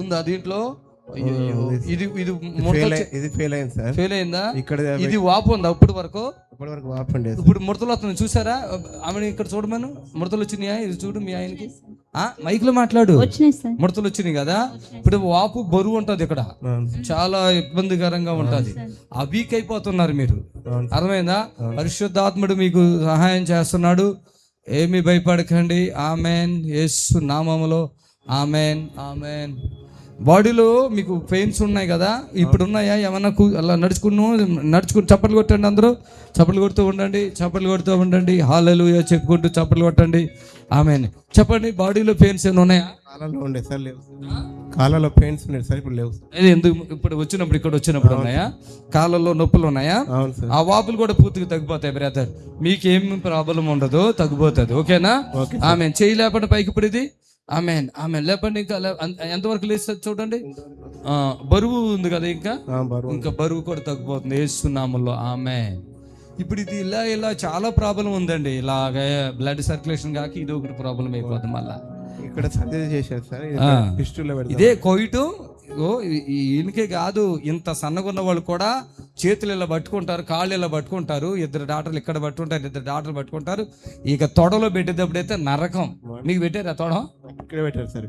ఉందా దీంట్లో? ఇది ఫెయిల్ అయింది సార్. ఫెయిల్ అయిందా? ఇక్కడ ఇది వాపు ఉందా? ఇప్పటి వరకు వాపు ఉండే. ఇప్పుడు ముడతలు వస్తుంది చూసారా? ఆమె ఇక్కడ చూడమను. ముడతలు వచ్చినాయా? ఇది చూడు మీ ఆయనకి. మైక్ లో మాట్లాడు. ముడతలు వచ్చినాయి కదా. ఇప్పుడు వాపు బరువు ఉంటది ఇక్కడ, చాలా ఇబ్బందికరంగా ఉంటది. ఆ వీక్ అయిపోతున్నారు మీరు. అర్థమైందా? పరిశుద్ధాత్ముడు మీకు సహాయం చేస్తున్నాడు. ఏమీ భయపడకండి. ఆమెన్. యేసు నామములో ఆమెన్. ఆమెన్. బాడీలో మీకు పెయిన్స్ ఉన్నాయి కదా, ఇప్పుడు ఉన్నాయా ఏమన్నా? అలా నడుచుకుని చప్పట్లు కొట్టండి. అందరూ చప్పట్లు కొడుతూ ఉండండి. హల్లెలూయా చెప్పుకుంటూ చప్పట్లు కొట్టండి. ఆమేన్. చెప్పండి, బాడీలో పెయిన్స్ ఏమైనా ఉన్నాయా? కాళ్ళలో పెయిన్స్ ఉన్నాయి సార్, ఇప్పుడు లేవు. ఎందుకు? ఇప్పుడు ఇక్కడ వచ్చినప్పుడు ఉన్నాయా? కాళ్ళలో నొప్పులు ఉన్నాయా? ఆ వాపులు కూడా పూర్తిగా తగ్గిపోతాయి బ్రదర్. మీకేం ప్రాబ్లం ఉండదు, తగ్గిపోతుంది. ఓకేనా? ఆమేన్. చేయలేపండి పైకి. ఇప్పుడు ఇది ఆమెన్ ఆమెన్. లేపండి ఇంకా ఎంతవరకు లేస్తుంది చూడండి. బరువు ఉంది కదా, ఇంకా బరువు కూడా తగ్గిపోతుంది యేసునామములో. ఆమెన్. ఇప్పుడు ఇది ఇలా చాలా ప్రాబ్లం ఉందండి. ఇలాగ బ్లడ్ సర్క్యులేషన్ కాక ఇది ఒకటి ప్రాబ్లం అయిపోతుంది. మళ్ళా ఇక్కడ సర్జరీ చేశారు సార్, ఇదే కోయిటు. ఈయనకే కాదు, ఇంత సన్నగున్న వాళ్ళు కూడా చేతులు ఇలా పట్టుకుంటారు, కాళ్ళు ఇలా పట్టుకుంటారు. ఇద్దరు డాక్టర్లు ఇక్కడ పట్టుకుంటారు, ఇద్దరు డాక్టర్లు పట్టుకుంటారు. ఇక తొడలో పెట్టేటప్పుడు అయితే నరకం. మీకు పెట్టారు ఆ తొడ? ఇక్కడ పెట్టారు సార్,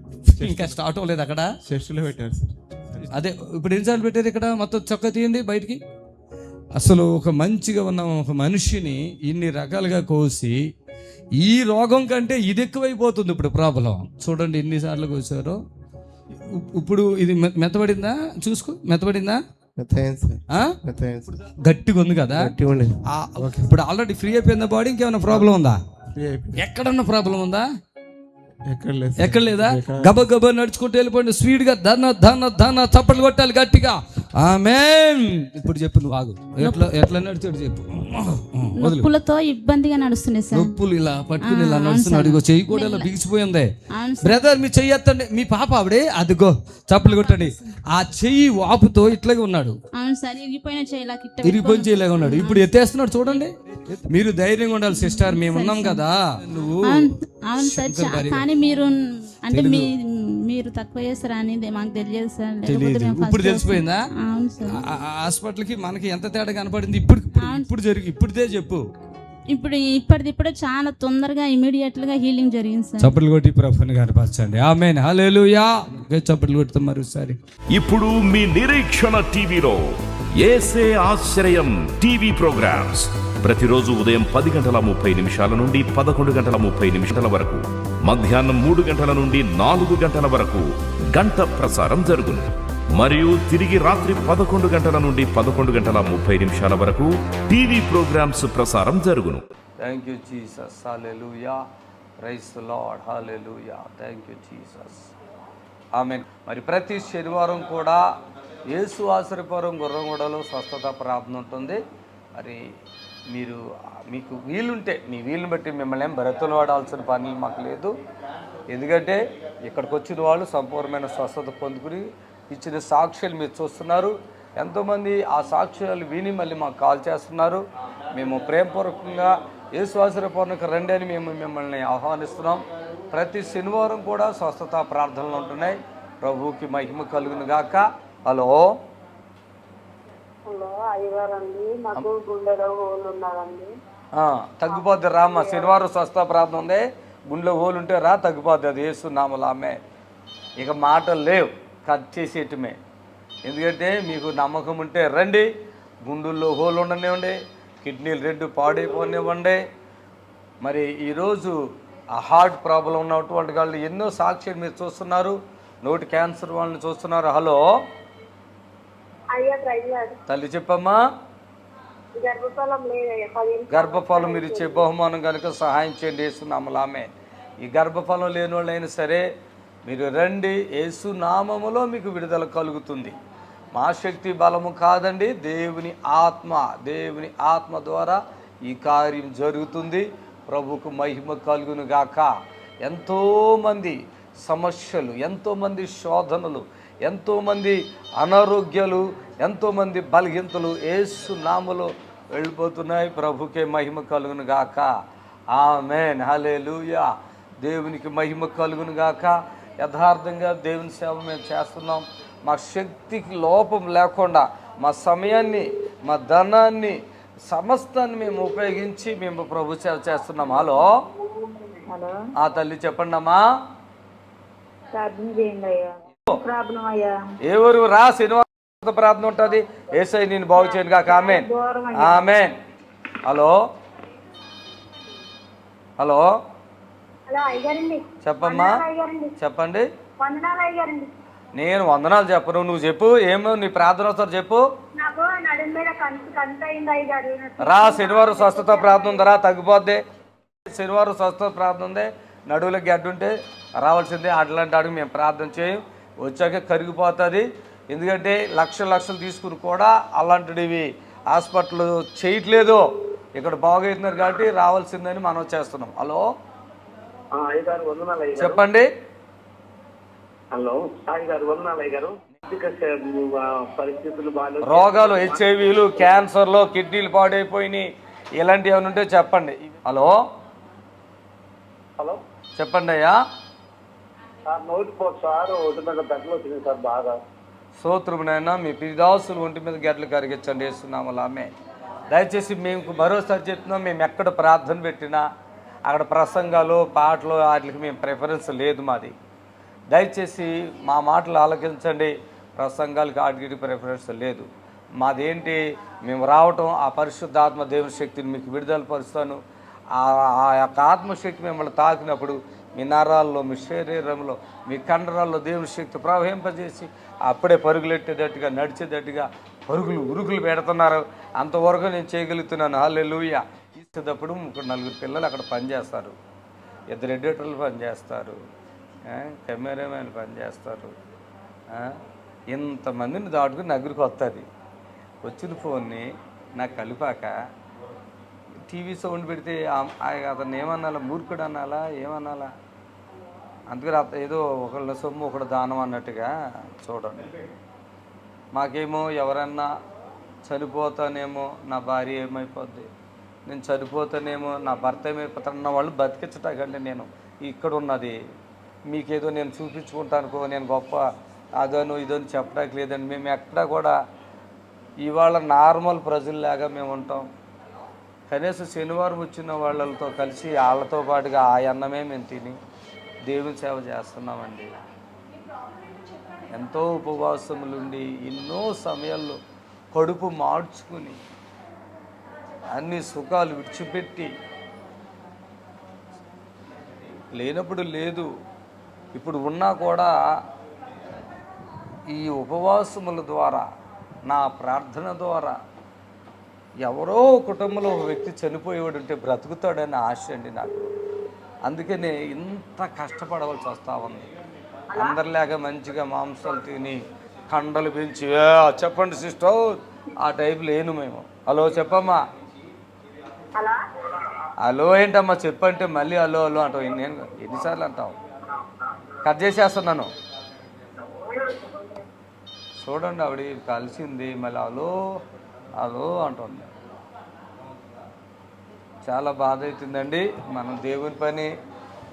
ఇంకా స్టార్ట్ అవ్వలేదు అక్కడ, చెస్ట్లో పెట్టారు సార్. అదే ఇప్పుడు ఎన్నిసార్లు పెట్టారు ఇక్కడ? మొత్తం చొక్క తీయండి బయటికి. అసలు ఒక మంచిగా ఉన్న ఒక మనిషిని ఇన్ని రకాలుగా కోసి, ఈ రోగం కంటే ఇది ఎక్కువైపోతుంది ఇప్పుడు ప్రాబ్లం. చూడండి ఎన్నిసార్లు కోసారో. ఇప్పుడు ఇది మెత్తబడిందా? చూసుకో, మెత్తబడిందా? గట్టిగా ఉంది కదా. ఇప్పుడు ఆల్రెడీ ఫ్రీ అయిపోయిందా బాడీ? ఇంకేమైనా ప్రాబ్లం ఉందా? ఎక్కడన్నా ప్రాబ్లం ఉందా? ఎక్కడ లేదా? గబ నడుచుకుంటూ వెళ్ళిపోండి స్పీడ్ గా. ధన చప్పట్లు కొట్టాలి గట్టిగా. ఆమేన్. ఇప్పుడు చెప్పు, నువ్వు ఆగు. ఎట్లా నడుచాడు చెప్పు. నొప్పులతో ఇబ్బందిగా నడుస్తున్నాయి సార్. నొప్పులు ఇలా పట్టుకుని ఇలా నడుస్తున్నాడు. ఇగో చెయ్యి కూడా ఇలా బిగిసిపోయింది. బ్రదర్ మీ చెయ్యి ఎత్తండి. మీ పాప ఆవిడే అదిగో చప్పట్లు కొట్టండి. ఆ చెయ్యి వాపుతో ఇట్లాగే ఉన్నాడు. ఇరిగిపోయిన చేయలాగా ఉన్నాడు. ఇప్పుడు ఎత్తేస్తున్నాడు చూడండి. మీరు ధైర్యంగా ఉండాలి సిస్టర్, మేము ఉన్నాం కదా. నువ్వు అవును సార్, కానీ మీరు అంటే మీరు తక్కువ చేస్తారా అనేది మాకు తెలియదు సార్. ఇప్పుడు తెలిసిపోయిందా? అవును సార్. హాస్పిటల్కి మనకి ఎంత తేడా కనపడింది ఇప్పుడే చెప్పు. ఇప్పటిదిప్పుడే చాలా తొందరగా ఇమీడియట్ గా హీలింగ్ జరిగింది సార్. చప్పట్లు కొట్టి ప్రభువుని కనపరచండి. ఆమేన్. హల్లెలూయా. చప్పట్లు కొడుతాం మరోసారి. ఇప్పుడు మీ నిరీక్షణ టీవీలో యేసే ఆశ్రయం టీవీ ప్రోగ్రామ్స్ ప్రతిరోజు ఉదయం 10:30 నుండి 11:30 వరకు, మధ్యాహ్నం 3 నుండి 4 వరకు గంట ప్రసారం జరుగును. మరియు తిరిగి రాత్రి 11 నుండి 11:30 వరకు టీవీ ప్రోగ్రామ్స్ ప్రసారం జరుగును. Thank you Jesus. Hallelujah. Praise the Lord. Hallelujah. Thank you Jesus. Amen. మరి ప్రతి శనివారం కూడా యేసు ఆశ్రయపురం గుర్రంగూడలో స్వస్థత ప్రార్థన ఉంటుంది. మరి మీకు వీలుంటే మీ వీలుని బట్టి మిమ్మల్ని ఏం బరతులు వాడాల్సిన పని మాకు లేదు. ఎందుకంటే ఇక్కడికి వచ్చిన వాళ్ళు సంపూర్ణమైన స్వస్థత పొందుకుని ఇచ్చిన సాక్ష్యాలు మీరు చూస్తున్నారు. ఎంతోమంది ఆ సాక్ష్యాలు విని మళ్ళీ మాకు కాల్ చేస్తున్నారు. మేము ప్రేమపూర్వకంగా యేసు ఆశ్రయపురంకి రండి అని మేము మిమ్మల్ని ఆహ్వానిస్తున్నాం. ప్రతి శనివారం కూడా స్వస్థత ప్రార్థనలు ఉంటున్నాయి. ప్రభువుకి మహిమ కలుగును గాక. హలో అయ్యగారండి, నాకు గుండెలో హోల్ ఉన్నదండి. తగ్గిపోద్ది రామ్మ. శనివారం స్వస్థ ప్రార్థన ఉంది. గుండెలో హోల్ ఉంటే రా, తగ్గిపోద్ది. అది యేసు నామములో. ఇక మాటలు లేవు, కట్ చేసేయటమే. ఎందుకంటే మీకు నమ్మకం ఉంటే రండి. గుండెల్లో హోల్ ఉండనివ్వండి, కిడ్నీలు 2 పాడైపోనివ్వండి. మరి ఈరోజు ఆ హార్ట్ ప్రాబ్లం ఉన్నటువంటి వాళ్ళు ఎన్నో సాక్ష్యాలు మీరు చూస్తున్నారు. నోటి క్యాన్సర్ వాళ్ళని చూస్తున్నారు. హలో తల్లి చెప్పమ్మా. గర్భఫలం మీరు ఇచ్చే బహుమానం కనుక సహాయం చేయండి యేసు నామములో. ఆమేన్. ఈ గర్భఫలం లేని వాళ్ళు అయినా సరే మీరు రండి. యేసు నామములో మీకు విడుదల కలుగుతుంది. మా శక్తి బలము కాదండి, దేవుని ఆత్మ ద్వారా ఈ కార్యం జరుగుతుంది. ప్రభుకు మహిమ కలుగును గాక. ఎంతోమంది సమస్యలు, ఎంతోమంది శోధనలు, ఎంతోమంది అనారోగ్యాలు, ఎంతోమంది బలహీనతలు యేసు నామములో వెళ్ళిపోతున్నాయి. ప్రభుకే మహిమ కలుగును గాక. ఆమేన్. హల్లెలూయా. దేవునికి మహిమ కలుగును గాక. యథార్థంగా దేవుని సేవ మేము చేస్తున్నాం. మా శక్తికి లోపం లేకుండా మా సమయాన్ని, మా ధనాన్ని, సమస్తాన్ని మేము ఉపయోగించి మేము ప్రభు సేవ చేస్తున్నాం. హలో ఆ తల్లి చెప్పండి అమ్మా. ఏ ఊరు రా, శనివారం ప్రార్థన ఉంటుంది. యేసయ్య నేను బాగు చేయను కాక. ఆమేన్. ఆమేన్. హలో హలో చెప్పమ్మా. చెప్పండి. నేను వందనాలు చెప్పను, నువ్వు చెప్పు. ఏమో నీ ప్రార్థన వస్తారు చెప్పు. రా, శనివారం స్వస్థత ప్రార్థన ఉందరా, తగ్గిపోద్ది. శనివారం స్వస్థత ప్రార్థన ఉంది. నడువులో గడ్డు ఉంటే రావాల్సిందే. అట్లాంటి అడుగు మేము ప్రార్థన చేయం. వచ్చాక కరిగిపోతుంది. ఎందుకంటే లక్షలు తీసుకుని కూడా అలాంటివి హాస్పిటల్ చేయట్లేదు. ఇక్కడ బాగవుతున్నారు కాబట్టి రావాల్సిందని మనం చేస్తున్నాం. హలో చెప్పండి. హలో సాయి గారు, వందనాలయ్య గారు. పరిస్థితులు బాగా, రోగాలు, హెచ్ఐవీలు, క్యాన్సర్లు, కిడ్నీలు పాడైపోయినాయి, ఇలాంటివి ఏమైనా ఉంటే చెప్పండి. హలో హలో చెప్పండి అయ్యా. సార్ నోటిపోదు సార్, ఒంటి మీద గడ్డలు వచ్చింది సార్ బాగా. స్తోత్రమునైనా మీ పిదాసులు ఒంటి మీద గడ్డలు కరిగించండి వేస్తున్నాము. ఆమె దయచేసి మేము మరోసారి చెప్తున్నాం, మేము ఎక్కడ ప్రార్థన పెట్టినా అక్కడ ప్రసంగాలు, పాటలు వాటికి మేము ప్రిఫరెన్స్ లేదు మాది. దయచేసి మా మాటలు ఆలకించండి. ప్రసంగాలకి వాటికి ప్రిఫరెన్స్ లేదు. మాదేంటి, మేము రావటం ఆ పరిశుద్ధాత్మ దేవుని శక్తిని మీకు విడుదల పరుస్తాను. ఆ యొక్క ఆత్మశక్తి మిమ్మల్ని తాకినప్పుడు మీ నరాల్లో, మీ శరీరంలో, మీ కండరాల్లో దేవుని శక్తి ప్రవహింపజేసి అప్పుడే పరుగులెట్టేటట్టుగా, నడిచేటట్టుగా ఉరుగులు పెడుతున్నారు. అంతవరకు నేను చేయగలుగుతున్నాను. హల్లెలూయా. ఇచ్చేటప్పుడు 3-4 పిల్లలు అక్కడ పనిచేస్తారు, 2 ఎడిటర్లు పనిచేస్తారు, కెమెరామెన్లు పనిచేస్తారు. ఇంతమందిని దాటుకుని నగరికి వస్తుంది. వచ్చిన ఫోన్ని నాకు కలిపాక టీవీ సౌండ్ పెడితే అతను ఏమన్నాలా, మూర్ఖుడు అనాలా, ఏమనాలా? అందుకని ఏదో ఒకళ్ళ సొమ్ము ఒకడు దానం అన్నట్టుగా చూడండి. మాకేమో ఎవరన్నా చనిపోతానేమో, నా భార్య ఏమైపోద్ది, నేను చనిపోతానేమో, నా భర్త ఏమైపోతానన్న వాళ్ళు బతికించటాకండి నేను ఇక్కడ ఉన్నది. మీకేదో నేను చూపించుకుంటానుకో, నేను గొప్ప అదను ఇదని చెప్పడానికి లేదండి. మేము ఎక్కడా కూడా ఇవాళ నార్మల్ ప్రజల్లాగా మేము ఉంటాం. కనీసం శనివారం వచ్చిన వాళ్ళతో కలిసి వాళ్ళతో పాటుగా ఆ అన్నమే మేము తిని దేవుని సేవ చేస్తున్నామండి. ఎంతో ఉపవాసములుండి ఎన్నో సమయాల్లో కడుపు మార్చుకుని అన్ని సుఖాలు విడిచిపెట్టి, లేనప్పుడు లేదు, ఇప్పుడు ఉన్నా కూడా ఈ ఉపవాసముల ద్వారా, నా ప్రార్థన ద్వారా ఎవరో కుటుంబంలో ఒక వ్యక్తి చనిపోయేవాడు ఉంటే బ్రతుకుతాడని ఆశ అండి నాకు. అందుకనే ఇంత కష్టపడవలసి వస్తూ ఉంది. అందరిలాగా మంచిగా మాంసాలు తిని కండలు పెంచి చెప్పండి సిస్టర్ ఆ టైప్ లేను మేము. హలో చెప్పమ్మా. హలో ఏంటమ్మా చెప్పంటే మళ్ళీ హలో హలో అంటావు. నేను ఎన్నిసార్లు అంటావు? కట్ చేసేస్తున్నాను. చూడండి, ఆవిడ కలిసింది మళ్ళీ హలో హలో అంటుంది. చాలా బాధ అవుతుందండి. మనం దేవుని పని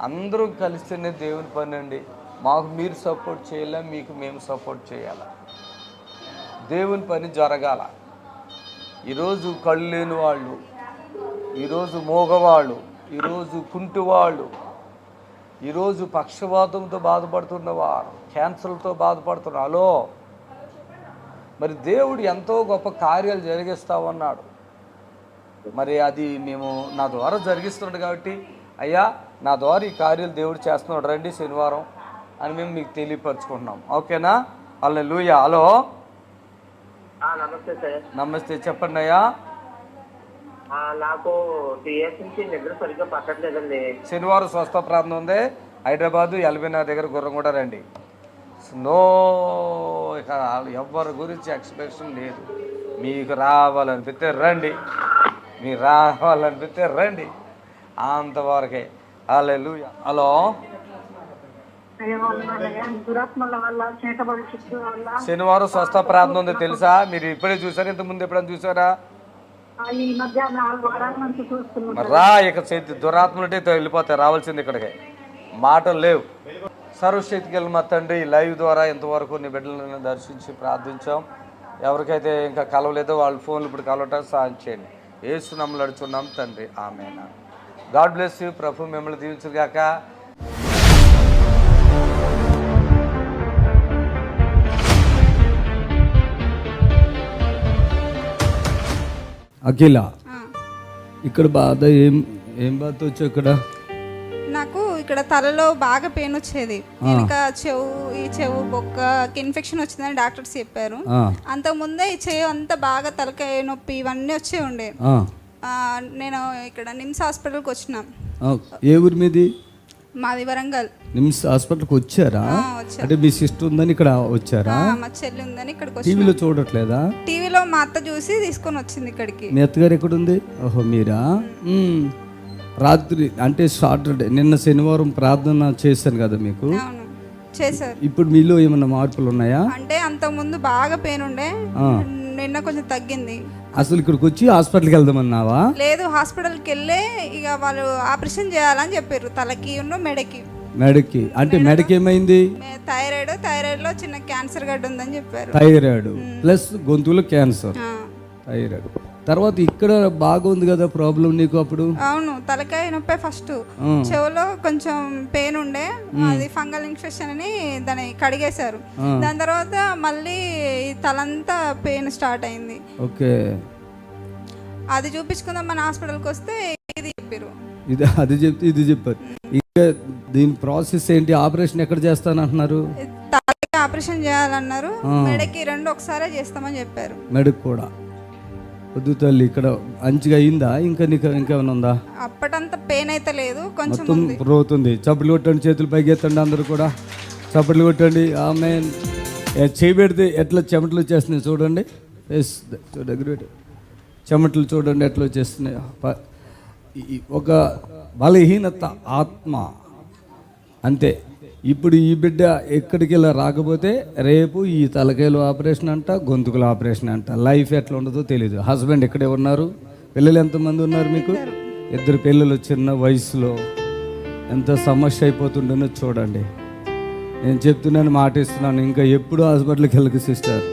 అందరూ కలిస్తేనే దేవుని పని అండి. మాకు మీరు సపోర్ట్ చేయాలా, మీకు మేము సపోర్ట్ చేయాలా. దేవుని పని జరగాల. ఈరోజు కళ్ళు లేని వాళ్ళు, ఈరోజు మోగవాళ్ళు, ఈరోజు కుంటివాళ్ళు, ఈరోజు పక్షవాతంతో బాధపడుతున్నవారు, క్యాన్సర్తో బాధపడుతున్నారు. హలో, మరి దేవుడు ఎంతో గొప్ప కార్యాలు జరిగిస్తామన్నాడు. మరి అది మేము నా ద్వారా జరిగిస్తున్నాడు కాబట్టి, అయ్యా నా ద్వారా ఈ కార్యాలు దేవుడు చేస్తున్నాడు రండి శనివారం అని మేము మీకు తెలియపరచుకుంటున్నాం. ఓకేనా? హల్లెలూయా. హలో నమస్తే సార్. నమస్తే, చెప్పండి అయ్యా. నాకు 3 years నుంచి నిద్ర సరిగ్గా పట్టట్లేదండి. శనివారం స్వస్థ ప్రాంతం ఉంది హైదరాబాదు, ఎల్బీనా దగ్గర గుర్రం కూడా రండి. నో, ఇక ఎవరి గురించి ఎక్స్పెక్టేషన్ లేదు. మీకు రావాలనిపిస్తే రండి, మీరు రావాలనిపిస్తే రండి, అంతవరకే. హల్లెలూయా. హలో శనివారం స్వస్థ ప్రార్థన ఉంది తెలుసా? మీరు ఇప్పుడే చూసారా? ఇంతకుముందు ఎప్పుడైనా చూసారా? మరి రా, ఇక దురాత్మలుంటే వెళ్ళిపోతాయి, రావాల్సింది ఇక్కడికి. మాటలు లేవు. సర్వశక్తికి వెళ్ళి మా తండ్రి లైవ్ ద్వారా ఇంతవరకు నీ బిడ్డలను దర్శించి ప్రార్థించాం. ఎవరికైతే ఇంకా కలవలేదో వాళ్ళ ఫోన్లు ఇప్పుడు కలవటానికి సాయం చేయండి. యేసు నామములో అడుగుచున్నాం తండ్రి, ఆమేన్. God bless you. ప్రభు మిమ్మల్ని దీవించుగాక. అఖిల, ఇక్కడ బాధ ఏం బాధ వచ్చావు? ఇక్కడ నాకు ఇక్కడ తలలో బాగా పెయిన్ వచ్చేది. ఇంకా ఈ చెవు బొక్కకి ఇన్ఫెక్షన్ వచ్చిందని డాక్టర్స్ చెప్పారు. అంతకుముందే ఈ చెవు అంతా బాగా తలకాయ నొప్పి ఇవన్నీ వచ్చే ఉండే. నేను ఇక్కడ నిమ్స్ హాస్పిటల్కి వచ్చిన. ఏ ఊరి మీది? మాది వరంగల్. నిమ్స్ హాస్పిటల్కి వచ్చారా? అంటే మీ సిస్టర్ ఉందని ఇక్కడ వచ్చారా? మా చెల్లి ఉందని ఇక్కడికి వచ్చి. టీవీలో చూడట్లేదా? టీవీలో మా అత్త చూసి తీసుకొని వచ్చింది ఇక్కడికి. మీ అత్తగారు ఎక్కడుంది? ఓహో, మీరా? రాత్రి అంటే సాటర్డే, నిన్న శనివారం ప్రార్థన చేశాను కదా మీకు. చేశారు. ఇప్పుడు మీలో ఏమన్నా మార్పులు ఉన్నాయా? అంటే అంతకుముందు బాగా పెయిన్ ఉండే, నిన్న కొంచెం తగ్గింది. అసలు ఇక్కడికి వచ్చి హాస్పిటల్కి వెళ్దామన్నావా? లేదు, హాస్పిటల్కి వెళ్ళే ఇక వాళ్ళు ఆపరేషన్ చేయాలని చెప్పారు తలకి మెడకి. మెడకి అంటే మెడకి ఏమైంది? థైరాయిడ్ లో చిన్న క్యాన్సర్ గడ్డ ఉందని చెప్పారు. థైరాయిడ్ ప్లస్ గొంతులో క్యాన్సర్. థైరాయిడ్ తర్వాత ఇక్కడ బాగుంది కదా ప్రాబ్లం నీకు అప్పుడు? అవును, తలకాయ నొప్పి ఫస్ట్, చెవులో కొంచెం పెయిన్ ఉండే, అది ఫంగల్ ఇన్ఫెక్షన్ అని దాన్ని కడిగేశారు. దాని తర్వాత మళ్ళీ తలంతా పెయిన్ స్టార్ట్ అయింది. ఓకే, అది చూపించుకుందాం మన హాస్పిటల్కి వస్తే ఇది చెప్పారు. అది చెప్తే ఇది చెప్పారు. ఇంకా దీని ప్రాసెస్ ఏంటి? ఆపరేషన్ ఎక్కడ చేస్తానంటున్నారు? తలకి ఆపరేషన్ చేయాలన్నారు, మెడకి 2 ఒకసారి చేస్తామని చెప్పారు. మెడకు కూడా వద్దు తల్లి. ఇక్కడ మంచిగా అయిందా? ఇంకా నీకు ఇంకేమైనా ఉందా? అప్పటంతా పెయిన్ అయితే లేదు, కొంచెం మొత్తం రోతుంది. చప్పట్లు కొట్టండి, చేతులు పైకి ఎత్తండి, అందరూ కూడా చప్పట్లు కొట్టండి. ఆమె చేయి పెడితే ఎట్లా చెమటలు వచ్చేస్తున్నాయి చూడండి. దగ్గర చెమటలు చూడండి ఎట్లా వచ్చేస్తున్నాయి. ఒక బలహీనత ఆత్మ అంతే. ఇప్పుడు ఈ బిడ్డ ఎక్కడికి ఇలా రాకపోతే రేపు ఈ తలకాయలు ఆపరేషన్ అంట, గొంతుకుల ఆపరేషన్ అంట. లైఫ్ ఎట్లా ఉండదో తెలీదు. హస్బెండ్ ఇక్కడే ఉన్నారు. పిల్లలు ఎంతమంది ఉన్నారు మీకు? 2 పిల్లలు. చిన్న వయసులో ఎంత సమస్య అయిపోతుండేనో చూడండి. నేను చెప్తున్నాను, మాట ఇస్తున్నాను, ఇంకా ఎప్పుడు హాస్పిటల్కి వెళ్ళకు సిస్టర్.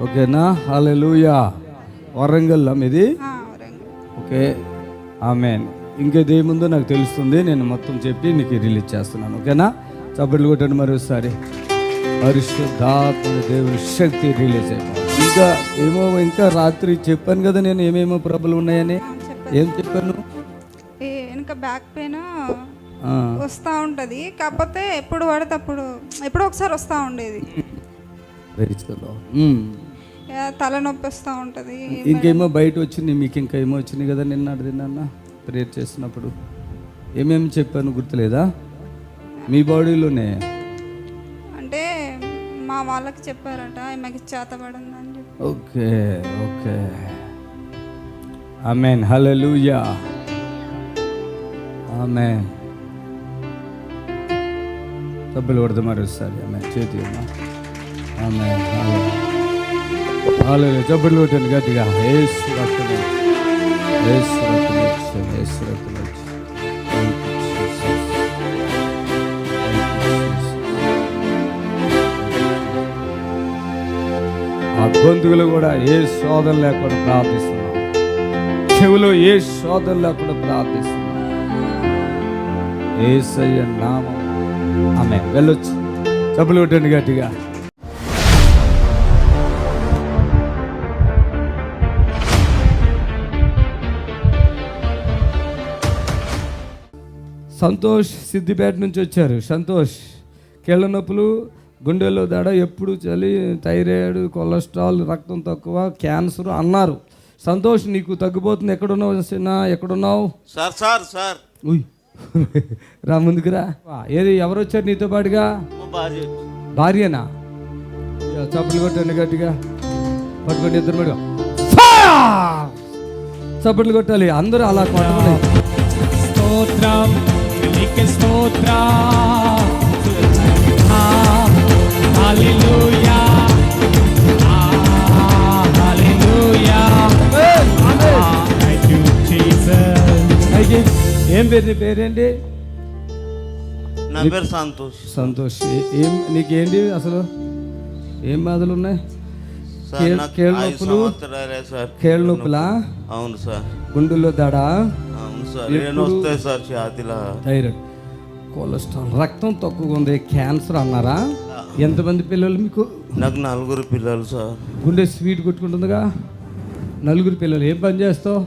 ఓకేనా? హల్లెలూయా. వరంగల్ మీది? ఓకే, ఆమేన్. ఇంకేదేముందో నాకు తెలుస్తుంది, నేను మొత్తం చెప్పి నీకు రిలీజ్ చేస్తున్నాను. ఓకేనా? చప్పట్లు కొట్టండి మరోసారి. పరిశుద్ధాత్మ దేవుని శక్తి రిలీజ్ అయిపోయింది. ఇంకా రాత్రి చెప్పాను కదా నేను ఏమేమో ప్రాబ్లం ఉన్నాయని. ఏం చెప్పాను? వెనక బ్యాక్ పెయిన్ వస్తూ ఉంటుంది, కాకపోతే ఎప్పుడు పడితే అప్పుడు ఎప్పుడో ఒకసారి వస్తూ ఉండేది. తలనొప్పి వస్తూ ఉంటుంది. ఇంకేమో బయట వచ్చింది మీకు, ఇంకా ఏమో వచ్చింది కదా నిన్న ప్రేయర్ చేసినప్పుడు. ఏమేమి చెప్పాను గుర్తులేదా? మీ బాడీలోనే అంటే మా వాళ్ళకి చెప్పారట, ఈమెకి చేతబడిందని చెప్పి. ఓకే ఓకే, ఆమేన్. హల్లెలూయా, ఆమేన్. సబ్బులు కొడదాం మరోసారి. ఆమేన్. చేతి ఆమేన్. హల్లెలూయా. సబ్బులు కొట్టండి గట్టిగా. యేసు రక్తమే, యేసు రక్తమే, యేసు రక్తమే. ఆ గొంతుకులు కూడా ఏ శోధన లేకుండా ప్రార్థిస్తున్నాం. చెవులో ఏ శోధన లేకుండా ప్రార్థిస్తున్నాం. యేసయ్య నామం. ఆమేన్. వెళ్ళొచ్చు. చప్పట్లు కొట్టండి గట్టిగా. సంతోష్ సిద్దిపేట నుంచి వచ్చారు. సంతోష్ కీళ్ళ నొప్పులు, గుండెల్లో దడ, ఎప్పుడు చలి, థైరాయిడ్, కొలెస్ట్రాల్, రక్తం తక్కువ, క్యాన్సర్ అన్నారు. సంతోష్ నీకు తగ్గిపోతుంది. ఎక్కడున్నావు చిన్న? ఎక్కడున్నావు? సార్ రా ముందుకురా. ఏది ఎవరు వచ్చారు నీతో పాటుగా? భార్యనా? చప్పట్లు కొట్టండి గట్టిగా. పట్టుకోండి ఇద్దరు పడుగా. చప్పట్లు కొట్టాలి అందరూ అలా కొట్టండి. స్తోత్రం నీకే స్తోత్రం. Hallelujah, hallelujah. Thank you Jesus. ఏం పేరు నీ పేరేంటి? నా పేరు సంతోష్. సంతోష్. ఏం నీకేంటి అసలు ఏం బాధలు ఉన్నాయి? కేళ్ళ నొప్పులు? కేళ్ళ నొప్పులా? అవును సార్. గుండెల్లో దడ? అవును సార్. వస్తాయి సార్. ఛాతీలో థైరాయిడ్, కొలెస్ట్రాల్, రక్తం తక్కువ ఉంది, క్యాన్సర్ అన్నారా? ఎంతమంది పిల్లలు మీకు? నాకు 4 పిల్లలు సార్. గుండె స్వీట్ కొట్టుకుంటుందిగా. 4 పిల్లలు. ఏం పని చేస్తావు?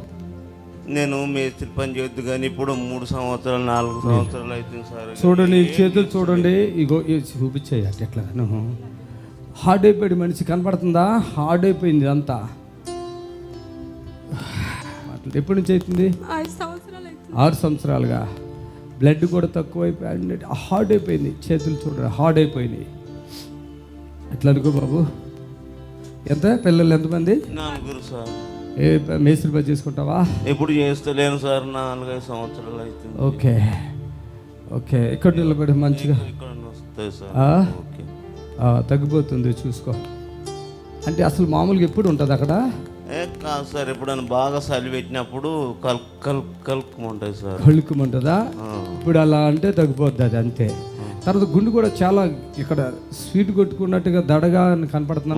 నేను మేస్త్రి పని చేయొద్దు కానీ ఇప్పుడు 3 సంవత్సరాలు 4 సంవత్సరాలు అవుతుంది సార్. చూడండి చేతులు చూడండి. ఇగో చూపించాయి అట్లా. హార్డ్ అయిపోయాడు మనిషి. కనపడుతుందా? హార్డ్ అయిపోయింది అంతా. ఎప్పటి నుంచి అవుతుంది? 6 సంవత్సరాలుగా. బ్లడ్ కూడా తక్కువ అయిపోయింది. హార్డ్ అయిపోయింది. చేతులు చూడండి హార్డ్ అయిపోయినాయి. ఎట్లా అనుకో బాబు. ఎంత పిల్లలు ఎంతమంది? 4 సార్. ఏ మేస్త్రి పని చేసుకుంటావా? ఎప్పుడు చేస్తలేను సార్. 4-5 సంవత్సరాలు అవుతుంది. Okay okay. ఇక్కడ నిలబడి మంచిగా. తగ్గుతుంది సార్. ఆ? ఓకే. తగ్గిపోతుంది చూసుకో. అంటే అసలు మామూలుగా ఎప్పుడు ఉంటుంది అక్కడ? కాదు సార్, ఎప్పుడైనా బాగా చలి పెట్టినప్పుడు కలుపుకుంటుంది సార్. కలుపుకుంటుందా? ఇప్పుడు అలా అంటే తగ్గిపోద్ది అది అంతే. తర్వాత గుండు కూడా చాలా ఇక్కడ స్వీట్ కొట్టుకున్నట్టుగా దడగా కనపడుతున్నా.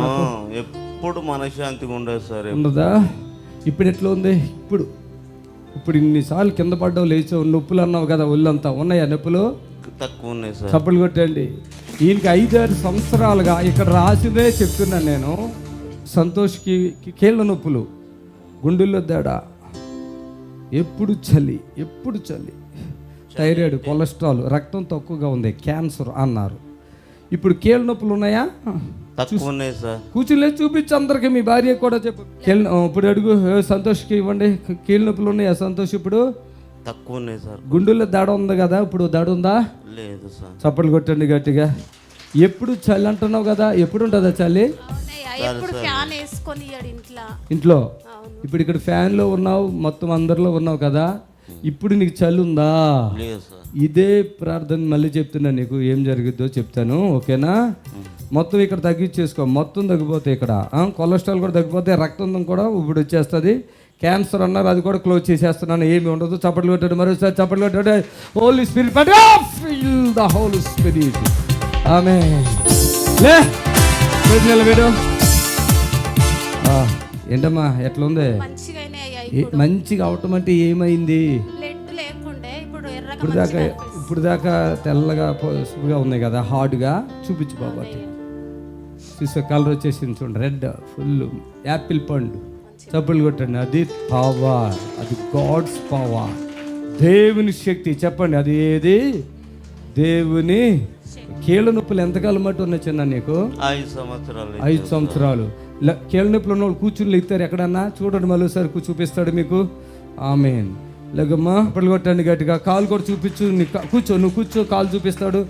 ఎప్పుడు మనశ్శాంతిగా ఉండదు సార్. ఉండదా? ఇప్పుడు ఎట్లా ఉంది? ఇప్పుడు ఇన్నిసార్లు కింద పడ్డావు, లేచావు, నొప్పులు అన్నావు కదా, ఒళ్ళంతా ఉన్నాయా నొప్పులు? తక్కువ ఉన్నాయి సార్. చప్పలు కొట్టండి. ఈయనకి 5-6 సంవత్సరాలుగా ఇక్కడ రాసిందే చెప్తున్నాను నేను. సంతోష్కి కీళ్ళ నొప్పులు, గుండెల్లో తేడా, ఎప్పుడు చలి, థైరాయిడ్, కొలెస్ట్రాల్, రక్తం తక్కువగా ఉంది, క్యాన్సర్ అన్నారు. ఇప్పుడు కీళ్ళ నొప్పులు ఉన్నాయా? తక్కువ ఉన్నాయి సార్. కూర్చుని చూపించు అందరికి, మీ భార్య కూడా చెప్పు. ఇప్పుడు అడుగు సంతోష్కి ఇవ్వండి. కీళ్ళ నొప్పులు ఉన్నాయా సంతోష్? ఇప్పుడు తక్కువ ఉన్నాయి సార్. గుండెల్లో దడ ఉంది కదా, ఇప్పుడు దడ ఉందా? లేదు సార్. చప్పట్లు కొట్టండి గట్టిగా. ఎప్పుడు చలి అంటున్నావు కదా, ఎప్పుడు ఉంటుందా చలి? ఇంట్లో. ఇప్పుడు ఇక్కడ ఫ్యాన్లో ఉన్నావు, మొత్తం అందరిలో ఉన్నావు కదా, ఇప్పుడు నీకు చలి ఉందా? ఇదే ప్రార్థన మళ్ళీ చెప్తున్నా నీకు, ఏం జరుగుద్దో చెప్తాను, ఓకేనా? మొత్తం ఇక్కడ తగ్గించేసుకో, మొత్తం తగ్గిపోతాయి. ఇక్కడ కొలెస్ట్రాల్ కూడా తగ్గిపోతాయి, రక్తం కూడా ఇప్పుడు వచ్చేస్తుంది. క్యాన్సర్ అన్నారు, అది కూడా క్లోజ్ చేసేస్తున్నాను, ఏమి ఉండదు. చప్పట్లు కొట్టాడు, మరోసారి చప్పట్లు కొట్టాడు. Holy spirit, feel the holy spirit. Amen. లే నిలబెడు. ఏంటమ్మా ఎట్లా ఉంది? మంచిగా అవటం అంటే ఏమైంది? ఇప్పుడు దాకా తెల్లగా పసుపుగా ఉన్నాయి కదా, హార్డ్గా. చూపించు బాబా, చూసే కలర్ వచ్చేసింది చూడండి, రెడ్, ఫుల్ యాపిల్ పండు. చప్పులు కొట్టండి. అది పవర్, అది గాడ్స్ పవర్, దేవుని శక్తి. చెప్పండి, అది ఏది? దేవుని. కీళ్ళ నొప్పులు ఎంతకాలం మట్టు ఉన్నాయి చిన్న నీకు? 5 సంవత్సరాలు. కీళ్ళ నొప్పులు ఉన్న వాళ్ళు కూర్చుని ఇస్తారు ఎక్కడన్నా? చూడండి మళ్ళీ ఒకసారి చూపిస్తాడు మీకు. ఆమేన్. లేకమ్మా పళ్ళు కొట్టండి గట్టిగా. కాలు కూడా చూపించు. నువ్వు కూర్చో, కాలు చూపిస్తాడు.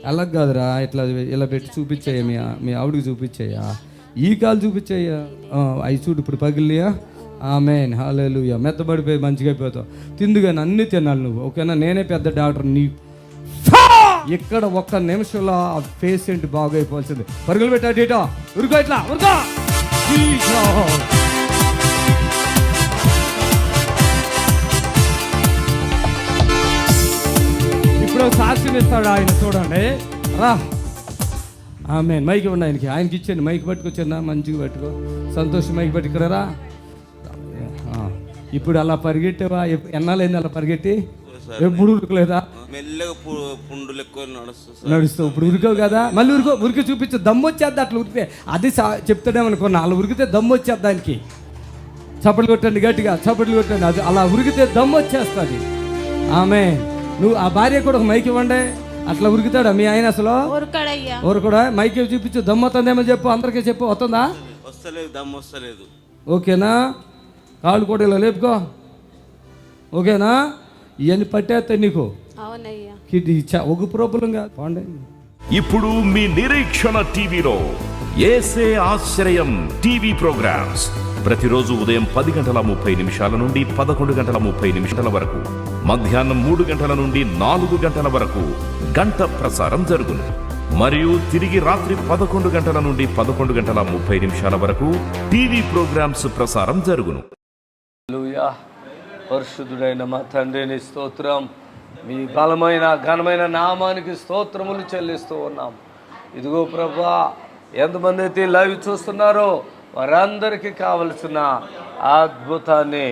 అలా కాదురా, ఇట్లా ఇలా పెట్టి చూపించాయా, మీ ఆవిడకి చూపించాయా? ఈ కాలు చూపించాయా? అవి చూడు ఇప్పుడు పగిలియా. ఆమేన్. హల్లెలూయా. మెత్తబడిపోయి మంచిగా అయిపోతావు. తిందుగాని అన్నీ తినాలి నువ్వు, ఓకేనా? నేనే పెద్ద డాక్టర్. నీ ఇక్కడ ఒక్క నిమిషంలో ఆ పేషెంట్ బాగైపోవాల్సింది. పరుగులు పెట్టా డేటా, ఉరుకో, ఇట్లా ఉరుకో. ఇప్పుడు సాక్ష్యం ఇస్తాడు ఆయన, చూడండి రా. ఆమె మైక్ ఉండి ఆయనకి ఇచ్చాను. మైక్ పట్టుకొచ్చాను, మంచిగా పట్టుకో. సంతోషం మైక్ పట్టుకురా. ఇప్పుడు అలా పరిగెట్టావా? ఎన్నాళ్ళైంది అలా పరిగెట్టి? ఎప్పుడు ఉరకలేదా? నడుస్తావు. ఇప్పుడు ఉరికావు కదా, మళ్ళీ ఉరికి చూపించు. దమ్ము వచ్చేద్ది అట్లా ఉరికితే. అది చెప్తాడేమనుకున్నా, అలా ఉరికితే దమ్ము వచ్చేది దానికి. చప్పట్లు కొట్టండి గట్టిగా, చప్పట్లు కొట్టండి. అది అలా ఉరికితే దమ్ము వచ్చేస్తుంది. ఆమె నువ్వు ఆ భార్య కూడా ఒక మైక్ ఇవ్వండి. అట్లా ఉరుకుతాడా మీ ఆయన? అసలు ఊరుకోడా? మైక్ చూపించు. దమ్ము వస్తుందేమో చెప్పు, అందరికీ చెప్పు. వస్తుందా? వస్తలేదు. ఓకేనా? కాళ్ళు కూడా ఇలా లేపుకో, ఓకేనా? ఇవన్నీ పట్టేస్తాయి నీకు. ఒక ప్రాబ్లం కాదు. ఇప్పుడు మీ నిరీక్షణ టీవీలో యేసే ఆశ్రయం టీవీ ప్రోగ్రామ్స్ ప్రతిరోజు ఉదయం 10:30 నుండి 11:30 వరకు, మధ్యాహ్నం 3 గంటల నుండి 4 గంటల వరకు గంట ప్రసారం జరుగును. మరియు తిరిగి రాత్రి 11 గంటల నుండి 11:30 వరకు టీవీ ప్రోగ్రామ్స్ ప్రసారం జరుగును. హల్లెలూయా. పరిశుద్ధుడైన మా తండ్రిని స్తోత్రం. మీ బలమైన ఘనమైన నామానికి స్తోత్రములు చెల్లిస్తూ ఉన్నాం. ఇదిగో ప్రభువా, ఎంతమంది అయితే లైవ్ చూస్తున్నారో వారందరికీ కావలసిన అద్భుతాన్ని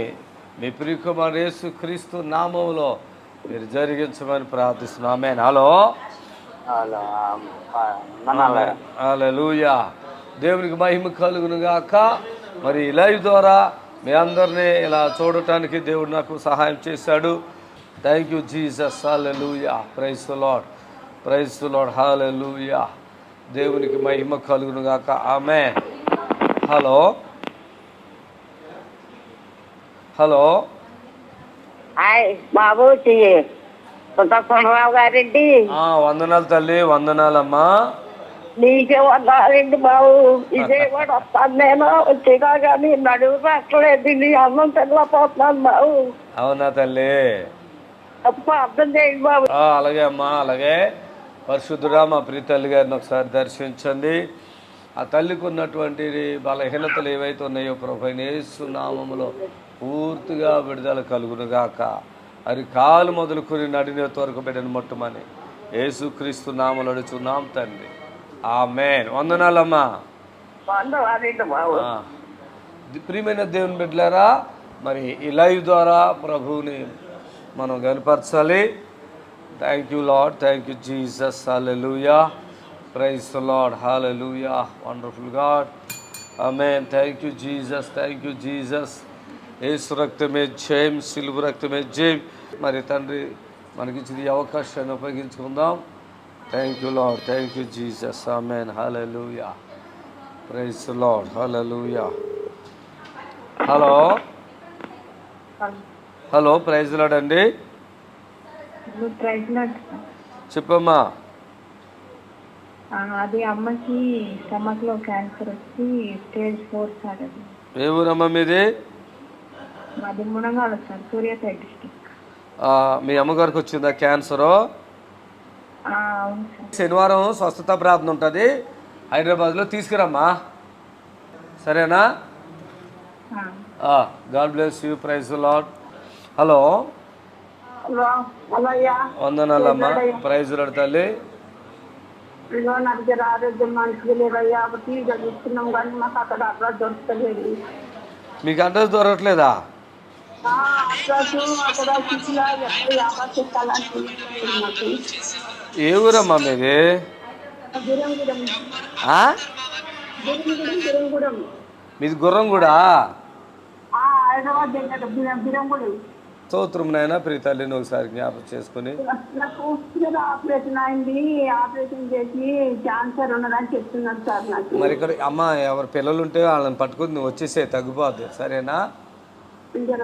మీ ప్రియకుమారు యేసుక్రీస్తు నామములో మీరు జరిగించమని ప్రార్థిస్తున్నాం. ఆమేన్. హల్లెలూయా. దేవునికి మహిమ కలుగును గాక. మరి లైవ్ ద్వారా మీ అందరినీ ఇలా చూడటానికి దేవుడు నాకు సహాయం చేశాడు. Thank you Jesus. Hallelujah. Praise the Lord, praise the Lord. Hallelujah. దేవునికి మహిమ కలుగును గాక. ఆమేన్. హలో బాబు సుదర్శనరావు గారండి. వందనాలు తల్లి, వందనాలమ్మా. నీకే వందాలండి బాబు. ఇదే కూడా వస్తాను నేను. వచ్చినా కానీ నడువు రాట్లేదు, నీ అన్నం తెల్లపోతున్నాను బాబు. అవునా తల్లి? అర్థం చేయండి బాబు. అలాగే అమ్మా, అలాగే. పరిశుద్ధుడా మా ప్రియ తల్లి గారిని ఒకసారి దర్శించండి. ఆ తల్లికి ఉన్నటువంటి బలహీనతలు ఏవైతే ఉన్నాయో ప్రభు యేసు నామములో పూర్తిగా విడుదల కలుగునుగాక. అది కాలు మొదలుకొని నడినేత వరకు బిడ్డను మొట్టమని యేసుక్రీస్తు నామములో అడుగుచున్నాం తండ్రి. ఆమేన్. వందనాలమ్మా. ప్రియమైన దేవుని బిడ్డలారా, మరి ఈ లైవ్ ద్వారా ప్రభువుని మనం కనపరచాలి. Thank you Lord, thank you Jesus, hallelujah, praise the Lord, hallelujah, wonderful God, amen. Thank you Jesus, thank you Jesus. Yesu రక్తమే జయం, సిలువ రక్తమే జయం. మరి తండ్రి మనకిచ్చిన ఈ అవకాశాన్ని ఉపయోగించుకుందాం. Thank you Lord, thank you Jesus, amen, hallelujah, praise the Lord, hallelujah. Hello hello, praise the Lord అండి. చెప్పమ్మా. అది అమ్మకి స్టమక్ లో క్యాన్సర్ వచ్చి స్టేజ్ 4 సార్. అది ఏ ఊరమ్మా మీది? మాది మునగాల సార్, సూర్యాపేట డిస్ట్రిక్ట్. మీ అమ్మగారికి వచ్చిందా క్యాన్సరు? అవును సార్. శనివారం స్వస్థత ప్రార్థన ఉంటుంది హైదరాబాద్లో, తీసుకురమ్మా, సరేనా? God bless you, praise the Lord. Hello, వందనాలమ్మా, ప్రైజ్ ది లార్డ్ తల్లి. నా దగ్గర ఆరోగ్యం మంచిగా లేదయ్యా, టీగా చూస్తున్నాం కానీ మాకు అక్కడ అడ్రస్ దొరకలేదు. మీకు అడ్రస్ దొరకట్లేదా? ఏ ఊరమ్మా మీది? మీది గుర్రంగూడ? స్తోత్రం నాయనా. ప్రియ తల్లిని ఒకసారి జ్ఞాపకం చేసుకుని. ఆపరేషన్ అయింది, ఆపరేషన్ చేసి క్యాన్సర్ ఉన్నదని చెప్తున్నారు సార్ నాకు. మరి ఇక్కడ అమ్మ ఎవరు పిల్లలు ఉంటే వాళ్ళని పట్టుకుని నువ్వు వచ్చేసే, తగ్గిపోద్ది, సరేనా?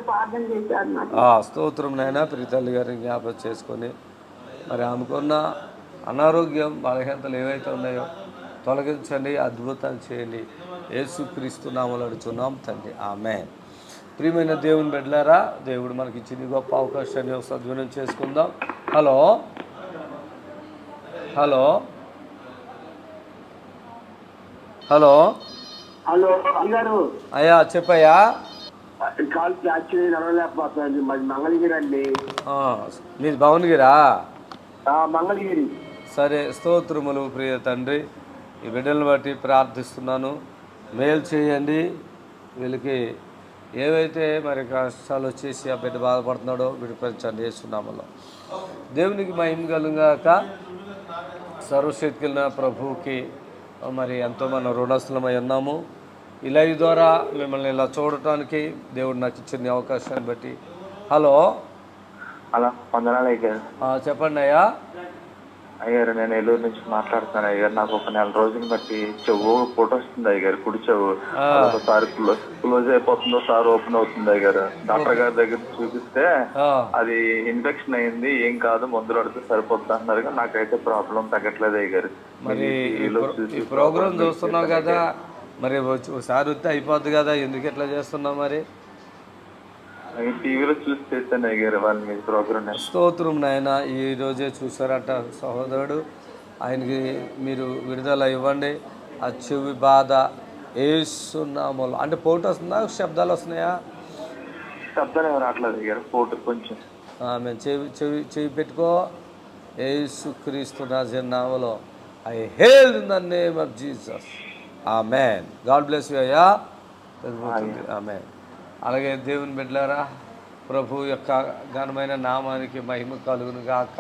ప్రార్థన చేశారు నాకు. స్తోత్రం నాయనా. ప్రియ తల్లి గారిని జ్ఞాపకం చేసుకొని మరి ఆమెకున్న అనారోగ్యం బలహీనతలు ఏవైతే ఉన్నాయో తొలగించండి, అద్భుతాలు చేయండి. యేసుక్రీస్తు నామములో అడుగుచున్నాం తండ్రి, ఆమేన్. ప్రియమైన దేవుని బిడ్డలారా, దేవుడు మనకి ఇచ్చిన గొప్ప అవకాశాన్ని సద్వినియోగం చేసుకుందాం. హలో హలో హలో హలో అయ్యారు. అయ్యా చెప్పయ్యా. Call actually నడవలేకపోతుంది. మాది మంగళగిరి అండి. మీది భవనగిరా? మంగళగిరి. సరే, స్తోత్రములు ప్రియ తండ్రి. ఈ బిడ్డలను బట్టి ప్రార్థిస్తున్నాను, మేలు చేయండి. వీళ్ళకి ఏవైతే మరి కష్టాలు వచ్చేసి ఆ బిడ్డ బాధపడుతున్నాడో విడిపించండి యేసునామములో. దేవునికి మహిమ కలుగాక. సర్వశక్తి కలిగిన ప్రభువుకి మరి ఎంతో మనం రుణస్థలమై ఉన్నాము. ఈ లైవ్ ద్వారా మిమ్మల్ని ఇలా చూడటానికి దేవుడు నాకు ఇచ్చిన అవకాశాన్ని బట్టి. హలో అలా వందనాలు అయ్యారు. చెప్పండి అయ్యా. అయ్యారు, నేను ఏలూరు నుంచి మాట్లాడుతున్నాను అయ్యారు. నాకు ఒక 4 రోజులు బట్టి చెవు ఫోటో వస్తుంది అయ్యారు, కుడి చెవు. ఒకసారి క్లోజ్ అయిపోతుందో సార్ ఓపెన్ అవుతుంది అయ్యారు. డాక్టర్ గారి దగ్గర చూపిస్తే అది ఇన్ఫెక్షన్ అయింది, ఏం కాదు, మందులు అడితే సరిపోతుంది అన్నారు. నాకైతే ప్రాబ్లం తగ్గట్లేదు అయ్యారు. మరి ఈ ప్రోగ్రామ్ చూస్తున్నావు కదా, మరి ఒకసారి వస్తే అయిపోద్ది కదా, ఎందుకు ఎట్లా చేస్తున్నావు మరి? టీవీలో చూసి చేస్తాను అయ్యారు వాళ్ళు మీ ప్రోగ్రామ్. స్తోత్రం నాయన. ఈ రోజే చూసారట సహోదరుడు, ఆయనకి మీరు విడుదల ఇవ్వండి. ఆ చెవి బాధ ఏసునామములో. అంటే పోటు వస్తుందా, శబ్దాలు వస్తున్నాయా? శబ్దాలు రావట్లేదు అయ్యారు, పోటు కొంచెం. మేము చెవి పెట్టుకో. యేసుక్రీస్తు నామములో I hail in the name of Jesus, amen. God bless you అయ్యా. ఆమేన్. అలాగే దేవుని బిడ్డలారా, ప్రభు యొక్క ఘనమైన నామానికి మహిమ కలుగును గాక.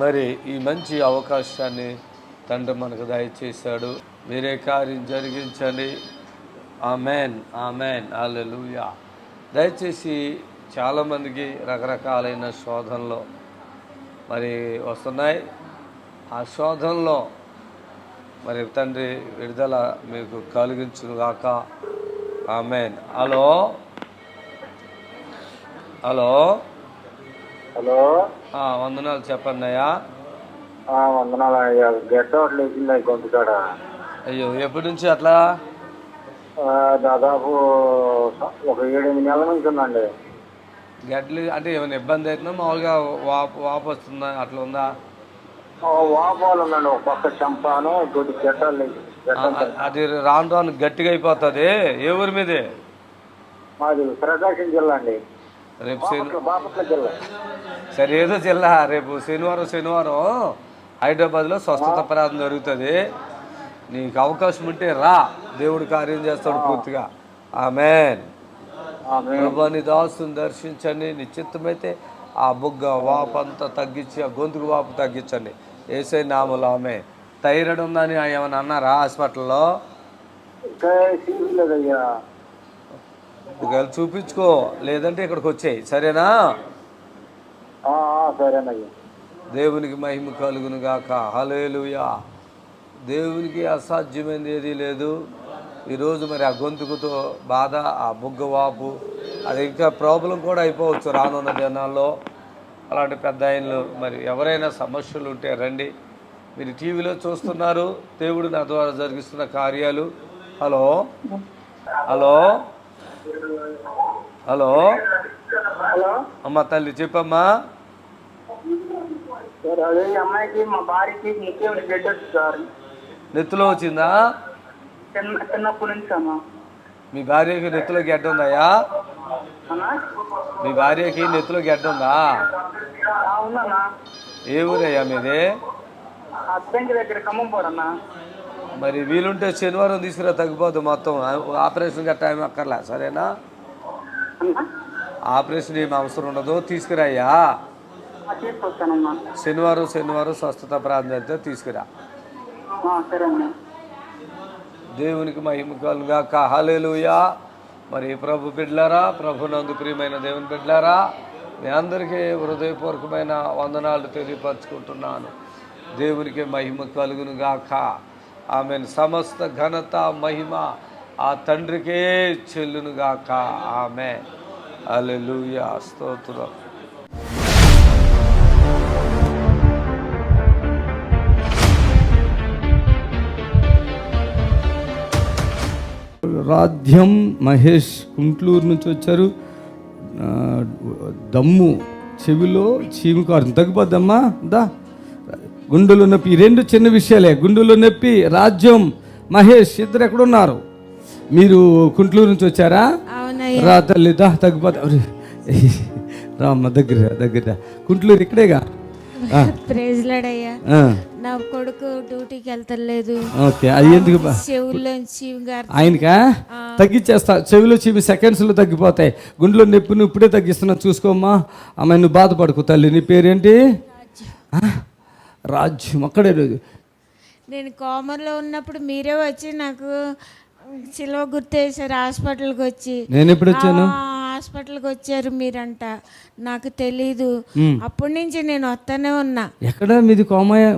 మరి ఈ మంచి అవకాశాన్ని తండ్రి మనకు దయచేశాడు. మీరే కార్యం జరిగించండి. ఆమేన్, ఆమేన్, హల్లెలూయా. దయచేసి చాలామందికి రకరకాలైన శోధనలు మరి వస్తున్నాయి. ఆ శోధనలో మరి తండ్రి విడుదల మీకు కలిగించును గాక, ఆమేన్. హలో హలో హలో, వందనాలు. చెప్పండి అయ్యా. వందనాలు అయ్యా. గడ్డ ఒకటి లేచింది గొంతుకాడ. అయ్యో, ఎప్పటి నుంచి అట్లా? దాదాపు ఒక 7-8 నెలల నుంచి ఉందండి. గడ్డలు అంటే ఏమైనా ఇబ్బంది అవుతుందా, మామూలుగా వాపు వస్తుందా, అట్లా ఉందా? వాపాలు ఉందండి, ఒక పక్క చంపాను కొద్ది గడ్డలు. అది రాను రాను గట్టిగా అయిపోతుంది. ఏ ఊరి మీదే? మాది ప్రకాశం జిల్లా అండి, రేపు బాపట్ల జిల్లా. సరే, ఏదో జిల్లా. రేపు శనివారం హైదరాబాద్లో స్వస్థత ప్రార్థన జరుగుతుంది. నీకు అవకాశం ఉంటే రా, దేవుడు కార్యం చేస్తాడు పూర్తిగా. ఆమేన్. ప్రభు నీ దాసుని దర్శించండి. నీ చిత్తమైతే ఆ బుగ్గ వాపు అంతా తగ్గించి, ఆ గొంతుకు వాపు తగ్గించండి యేసయ్య నామములో. ఆమె థైరాయిడ్ ఉందని ఏమైనా అన్నారా హాస్పిటల్లో? ఒకవేళ చూపించుకో, లేదంటే ఇక్కడికి వచ్చేయి, సరేనా? సరేనయ్యా. దేవునికి మహిమ కలుగును గాక. హల్లెలూయా. దేవునికి అసాధ్యమైనది ఏదీ లేదు. ఈరోజు మరి ఆ గొంతుకుతో బాధ, ఆ బుగ్గ వాపు, అది ఇంకా ప్రాబ్లం కూడా అయిపోవచ్చు రానున్న దినాల్లో. అలాంటి పెద్ద ఆయనలు మరి ఎవరైనా సమస్యలు ఉంటే రండి. మీరు టీవీలో చూస్తున్నారు దేవుడు నా ద్వారా జరిగిస్తున్న కార్యాలు. హలో హలో హలో అమ్మ తల్లి చెప్పమ్మా. అదే అమ్మాయికి మా భార్యకి ముఖ్యం సార్. నెత్తులో వచ్చిందా? చిన్నప్పటి నుంచి అమ్మా. మీ భార్యకి నెత్తులో గడ్డ ఉందాయా? మీ భార్యకి నెత్తులో గడ్డ ఉందా? అవునన్నా. ఏ ఊరయ్యా మీది? హస్బెండ్ దగ్గర ఖమ్మం పోరన్నా. మరి వీలుంటే శనివారం తీసుకురా, తగ్గిపోద్దు మొత్తం. ఆపరేషన్ గట్ట ఏమి అక్కర్లే, సరేనా? ఆపరేషన్ ఏమి అవసరం ఉండదు, తీసుకురాయ్యా. శనివారం స్వస్థత ప్రార్థన అయితే తీసుకురా. దేవునికి మహిమ కలుగాక. హల్లెలూయా. మరి ప్రభు బిడ్డలారా, ప్రభునందు ప్రియమైన దేవుని బిడ్డలారా, మీ అందరికీ హృదయపూర్వకమైన వందనాలు తెలియపరచుకుంటున్నాను. దేవునికి మహిమ కలుగును గాక. ఆమెన్. సమస్త ఘనత మహిమ ఆ తండ్రికే చెల్లును గాక. ఆమెన్. హల్లెలూయా. స్తోత్రం. రాధ్యం మహేష్ గుంటూరు నుంచి వచ్చారు. దమ్ము, చెవిలో చీము కారు తగ్గిపోద్దమ్మా. దా, గుండెలో నొప్పి. ఈ రెండు చిన్న విషయాలే. గుండెలో నొప్పి, రాజ్యం మహేష్ ఇద్దరు ఎక్కడున్నారు? మీరు గుంటూరు నుంచి వచ్చారా? రా తల్లి, దా తగ్గిపోతా. రామ్మ దగ్గర గుంటూరు ఇక్కడేగా. ప్రైజ్ లార్డ్ అయ్యా. నా కొడుకు డ్యూటీకి వెళ్తలేదు. ఓకే, అది ఎందుకు? చెవుల్లోంచి ఆయనకా తగ్గించేస్తా. చెవిలో చీమి సెకండ్స్లో తగ్గిపోతాయి. గుండెలో నొప్పిని ఇప్పుడే తగ్గిస్తున్నా, చూసుకోమ్మా. అమ్మాయి నువ్వు బాధపడకు తల్లి. నీ పేరేంటి? రాజ్యం. అక్కడే నేను కోమర్లో ఉన్నప్పుడు మీరే వచ్చి నాకు సిలువ గుర్తేసారు హాస్పిటల్కి వచ్చి. నేను ఎప్పుడు వచ్చాను? హాస్పిటల్కి వచ్చారు మీరంట, నాకు తెలీదు. అప్పటి నుంచి నేను వస్తానే ఉన్నా. ఎక్కడ మీది?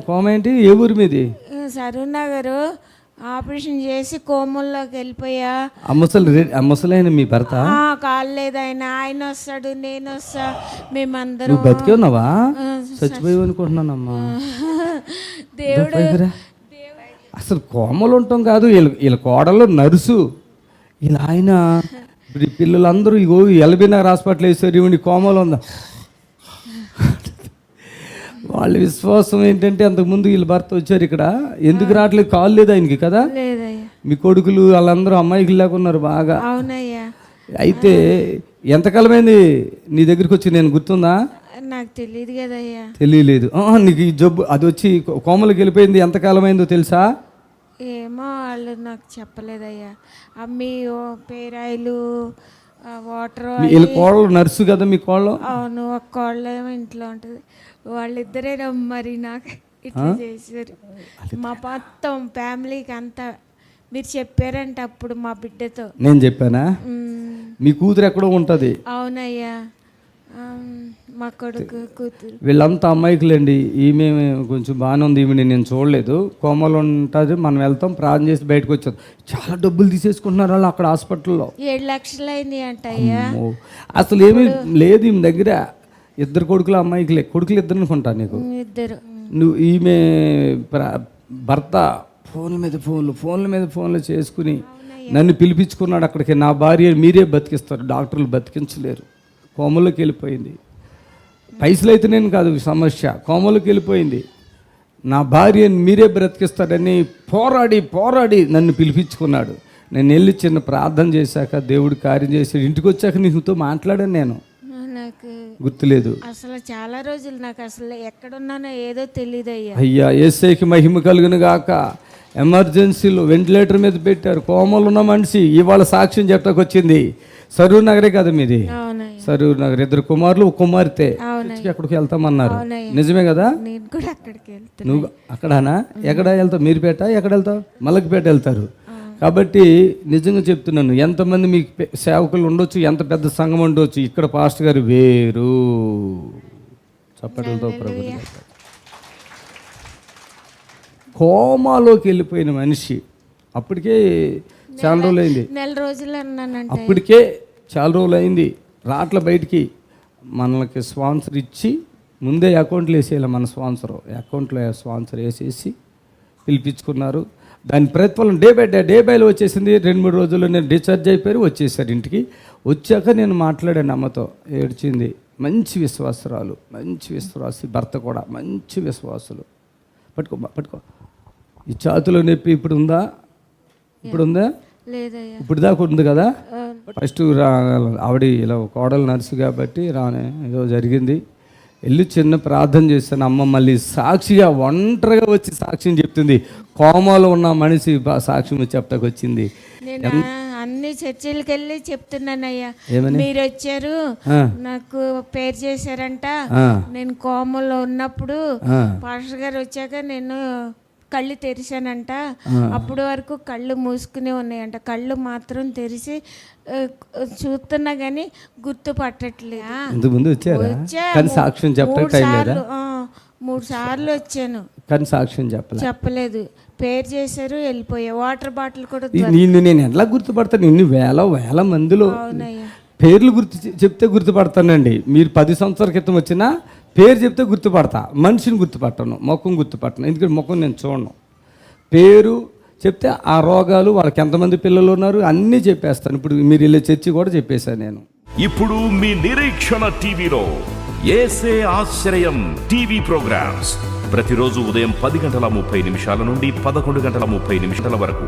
కోమ ఏంటి? ఏ ఊరు మీది? సరూనగర్. ఆపరేషన్ చేసి కోమల్లోకి వెళ్ళిపోయా. ముసలైన మీ భర్త? కాలేదు ఆయన వస్తాడు, నేను వస్తా, మేమందరం. బతికే ఉన్నావా? చచ్చిపోయి అనుకుంటున్నానమ్మా. దేవుడు అసలు కోమలు ఉంటాం కాదు. వీళ్ళ కోడలు నర్సు, ఇలా ఆయన. ఇప్పుడు ఈ పిల్లలందరూ ఇగో ఎల్బీనగర్ హాస్పిటల్ వేసారు, ఇవన్నీ కోమలు ఉందా. వాళ్ళ విశ్వాసం ఏంటంటే అంతకుముందు వీళ్ళ భర్త వచ్చారు ఇక్కడ, ఎందుకు రావట్లేదు? కాలు లేదు ఆయనకి కదా. మీ కొడుకులు వాళ్ళందరూ అమ్మాయికి లేకున్నారు బాగా. అవునయ్యా. అయితే ఎంతకాలమైంది నీ దగ్గరికి వచ్చి? నేను గుర్తుందా? నాకు తెలియదు కదయ్యా. తెలియలేదు. నీకు ఈ జబ్బు అది వచ్చి కోమలకి వెళ్ళిపోయింది. ఎంతకాలమైందో తెలుసా? ఏమో వాళ్ళు నాకు చెప్పలేదయ్యా. అమ్మి పేరాయిలు, వాటర్. వీళ్ళ కోళ్ళు నర్సు కదా మీ కోళ్ళు? అవును, ఒక కోళ్ళ ఇంట్లో ఉంటుంది. వాళ్ళిద్దరే మరి నాకు ఇట్లా చేశారు. మా మొత్తం ఫ్యామిలీకి అంతా మీరు చెప్పారంట అప్పుడు మా బిడ్డతో. నేను చెప్పానా? మీ కూతురు ఎక్కడో ఉంటుంది. అవునయ్యా, మా కొడుకు కూతురు. వీళ్ళంతా అమ్మాయికులండి. ఈమె కొంచెం బాగానే ఉంది. ఈమె నేను చూడలేదు. కోమలు ఉంటుంది. మనం వెళ్తాం, ప్రార్థన చేసి బయటకు వచ్చాం. చాలా డబ్బులు తీసేసుకుంటున్నారు వాళ్ళు అక్కడ హాస్పిటల్లో. 7 లక్షలు అయింది అంట అయ్యా. అసలు ఏమీ లేదు ఈమె దగ్గర. 2 కొడుకులు అమ్మాయికులే. కొడుకులు 2 అనుకుంటా నీకు. 2. నువ్వు ఈమె భర్త ఫోన్ల మీద ఫోన్లు చేసుకుని నన్ను పిలిపించుకున్నాడు అక్కడికి. నా భార్య మీరే బతికిస్తారు, డాక్టర్లు బతికించలేరు. కోమలోకి వెళ్ళిపోయింది. పైసలు అయితే నేను కాదు సమస్య, కోమలోకి వెళ్ళిపోయింది. నా భార్యని మీరే బ్రతికిస్తారని పోరాడి నన్ను పిలిపించుకున్నాడు. నేను వెళ్ళి చిన్న ప్రార్థన చేశాక దేవుడు కార్యం చేశాడు. ఇంటికి వచ్చాక నీతో మాట్లాడాను. నేను నాకు గుర్తులేదు. అసలు చాలా రోజులు నాకు అసలు ఎక్కడున్నానో ఏదో తెలియదు అయ్యా. యేసయ్యకి మహిమ కలుగును గాక. ఎమర్జెన్సీలో వెంటిలేటర్ మీద పెట్టారు. కోమలు ఉన్న మనిషి ఇవాళ సాక్ష్యం చెప్పడానికి వచ్చింది. సరూర్ నగరే కదా మీది? సరూర్ నగర్. 2 కుమారులు 1 కుమార్తె. అక్కడికి వెళ్తామన్నారు. నిజమే కదా? నువ్వు అక్కడనా? ఎక్కడ వెళ్తావు? మీరుపేట ఎక్కడ వెళ్తావు? మలక్పేట వెళ్తారు. కాబట్టి నిజంగా చెప్తున్నాను, ఎంతమంది మీకు సేవకులు ఉండొచ్చు, ఎంత పెద్ద సంఘం ఉండొచ్చు, ఇక్కడ పాస్టర్ గారు వేరు. చప్పట్లతో ప్రభు. కోమాలోకి వెళ్ళిపోయిన మనిషి అప్పటికే చాలా రోజులు అయింది. 4 రోజులు అన్నానంటే అప్పటికే చాలా రోజులు అయింది. రాట్ల బయటికి మనకి స్పాన్సర్ ఇచ్చి ముందే అకౌంట్లు వేసేయాలి. మన అకౌంట్లో స్పాన్సర్ వేసేసి పిలిపించుకున్నారు. దాని ప్రతిఫలం డే బై వచ్చేసింది. 2-3 రోజుల్లో నేను డిశ్చార్జ్ అయిపోయారు. వచ్చేసారు ఇంటికి. వచ్చాక నేను మాట్లాడాను అమ్మతో. ఏడ్చింది. మంచి విశ్వాసరాలు, మంచి విశ్వాసి. భర్త కూడా మంచి విశ్వాసులు. పట్టుకో. ఈ ఛాతులో నొప్పి ఇప్పుడు ఉందా? ఇప్పుడు దాకా ఉంది కదా. ఫస్ట్ ఆవిడ ఇలా కోడలు నర్సు కాబట్టి ఏదో జరిగింది. వెళ్ళి చిన్న ప్రార్థన చేశాను. అమ్మ మళ్ళీ సాక్షిగా ఒంటరిగా వచ్చి సాక్ష్యం చెప్తుంది. కోమాలో ఉన్న మనిషి సాక్ష్యం చెప్పడానికి వచ్చింది. నేను అన్ని చర్చిలకు వెళ్ళి చెప్తున్నానయ్యా, మీరు వచ్చారు, నాకు పేరు చేశారంట. నేను కోమలో ఉన్నప్పుడు పాస్టర్ గారు వచ్చాక నేను కళ్ళు తెరిచానంట. అప్పటి వరకు కళ్ళు మూసుకునే ఉన్నాయంట. కళ్ళు మాత్రం తెరిచి చూస్తున్నా కానీ గుర్తుపట్టట్లేదు. సాక్ష్యం 3 సార్లు వచ్చాను కానీ సాక్ష్యం చెప్పలేదు. పేరు చేశారు, వెళ్ళిపోయా. వాటర్ బాటిల్ కూడా నేను ఎలా గుర్తుపడతాను? ఇన్ని వేల మందిలో పేర్లు చెప్తే గుర్తుపడతానండి. మీరు 10 సంవత్సరాల క్రితం వచ్చినా పేరు చెప్తే గుర్తుపడతా. మనిషిని గుర్తుపట్టను, ముఖం గుర్తుపట్టను. ఎందుకంటే ముఖం నేను చూడను. పేరు చెప్తే ఆ రోగాలు, వాళ్ళకి ఎంతమంది పిల్లలు ఉన్నారు అన్నీ చెప్పేస్తాను. ఇప్పుడు మీరు వెళ్ళే చర్చి కూడా చెప్పేశాను నేను. ఇప్పుడు మీ నిరీక్షణ టీవీలో యేసే ఆశ్రయం టీవీ ప్రోగ్రామ్స్ ప్రతిరోజు ఉదయం 10:30 నుండి 11:30 వరకు,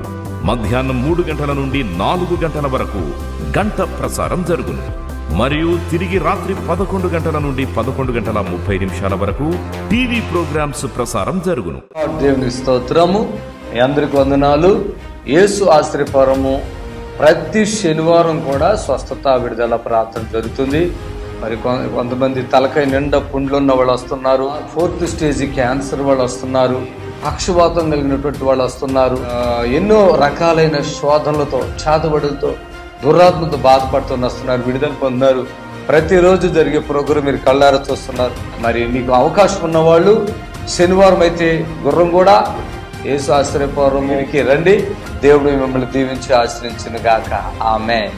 మధ్యాహ్నం 3 గంటల నుండి 4 గంటల వరకు గంట ప్రసారం జరుగును. మరియు తిరిగి రాత్రి 11 గంటల నుండి 11:30 వరకు టీవీ ప్రోగ్రామ్స్ ప్రసారం జరుగును. దేవుని స్తోత్రము. మీ అందరికి వందనాలు. యేసు ఆశ్రయపురము ప్రతి శనివారం కూడా స్వస్థత విడుదల ప్రార్థన జరుగుతుంది. మరి కొంతమంది తలకాయ నిండా పుండ్లు ఉన్న వాళ్ళు వస్తున్నారు. 4th స్టేజ్ క్యాన్సర్ వాళ్ళు వస్తున్నారు. పక్షవాతం కలిగినటువంటి వాళ్ళు వస్తున్నారు. ఎన్నో రకాలైన శోధనలతో, చేతబడులతో, దురాత్మతో బాధపడుతూ వస్తున్నారు. విడుదల పొందారు. ప్రతిరోజు జరిగే ప్రోగ్రాం మీరు కళ్ళారా చూస్తున్నారు. మరి మీకు అవకాశం ఉన్నవాళ్ళు శనివారం అయితే గుర్రం కూడా యేసు ఆశ్రయపురంకి రండి. దేవుడు మిమ్మల్ని దీవించి ఆశ్రయించును గాక. Amen.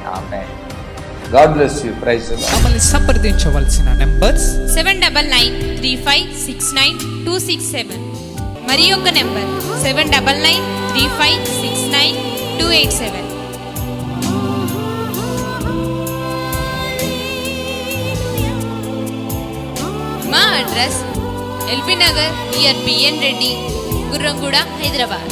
God bless you. Praise the Lord. మమ్మల్ని సంప్రదించవలసిన నంబర్స్ 7993569267 మరి ఒక నంబర్ 7993569287. మా address LB Nagar near BN Reddy, Gurramguda, Hyderabad.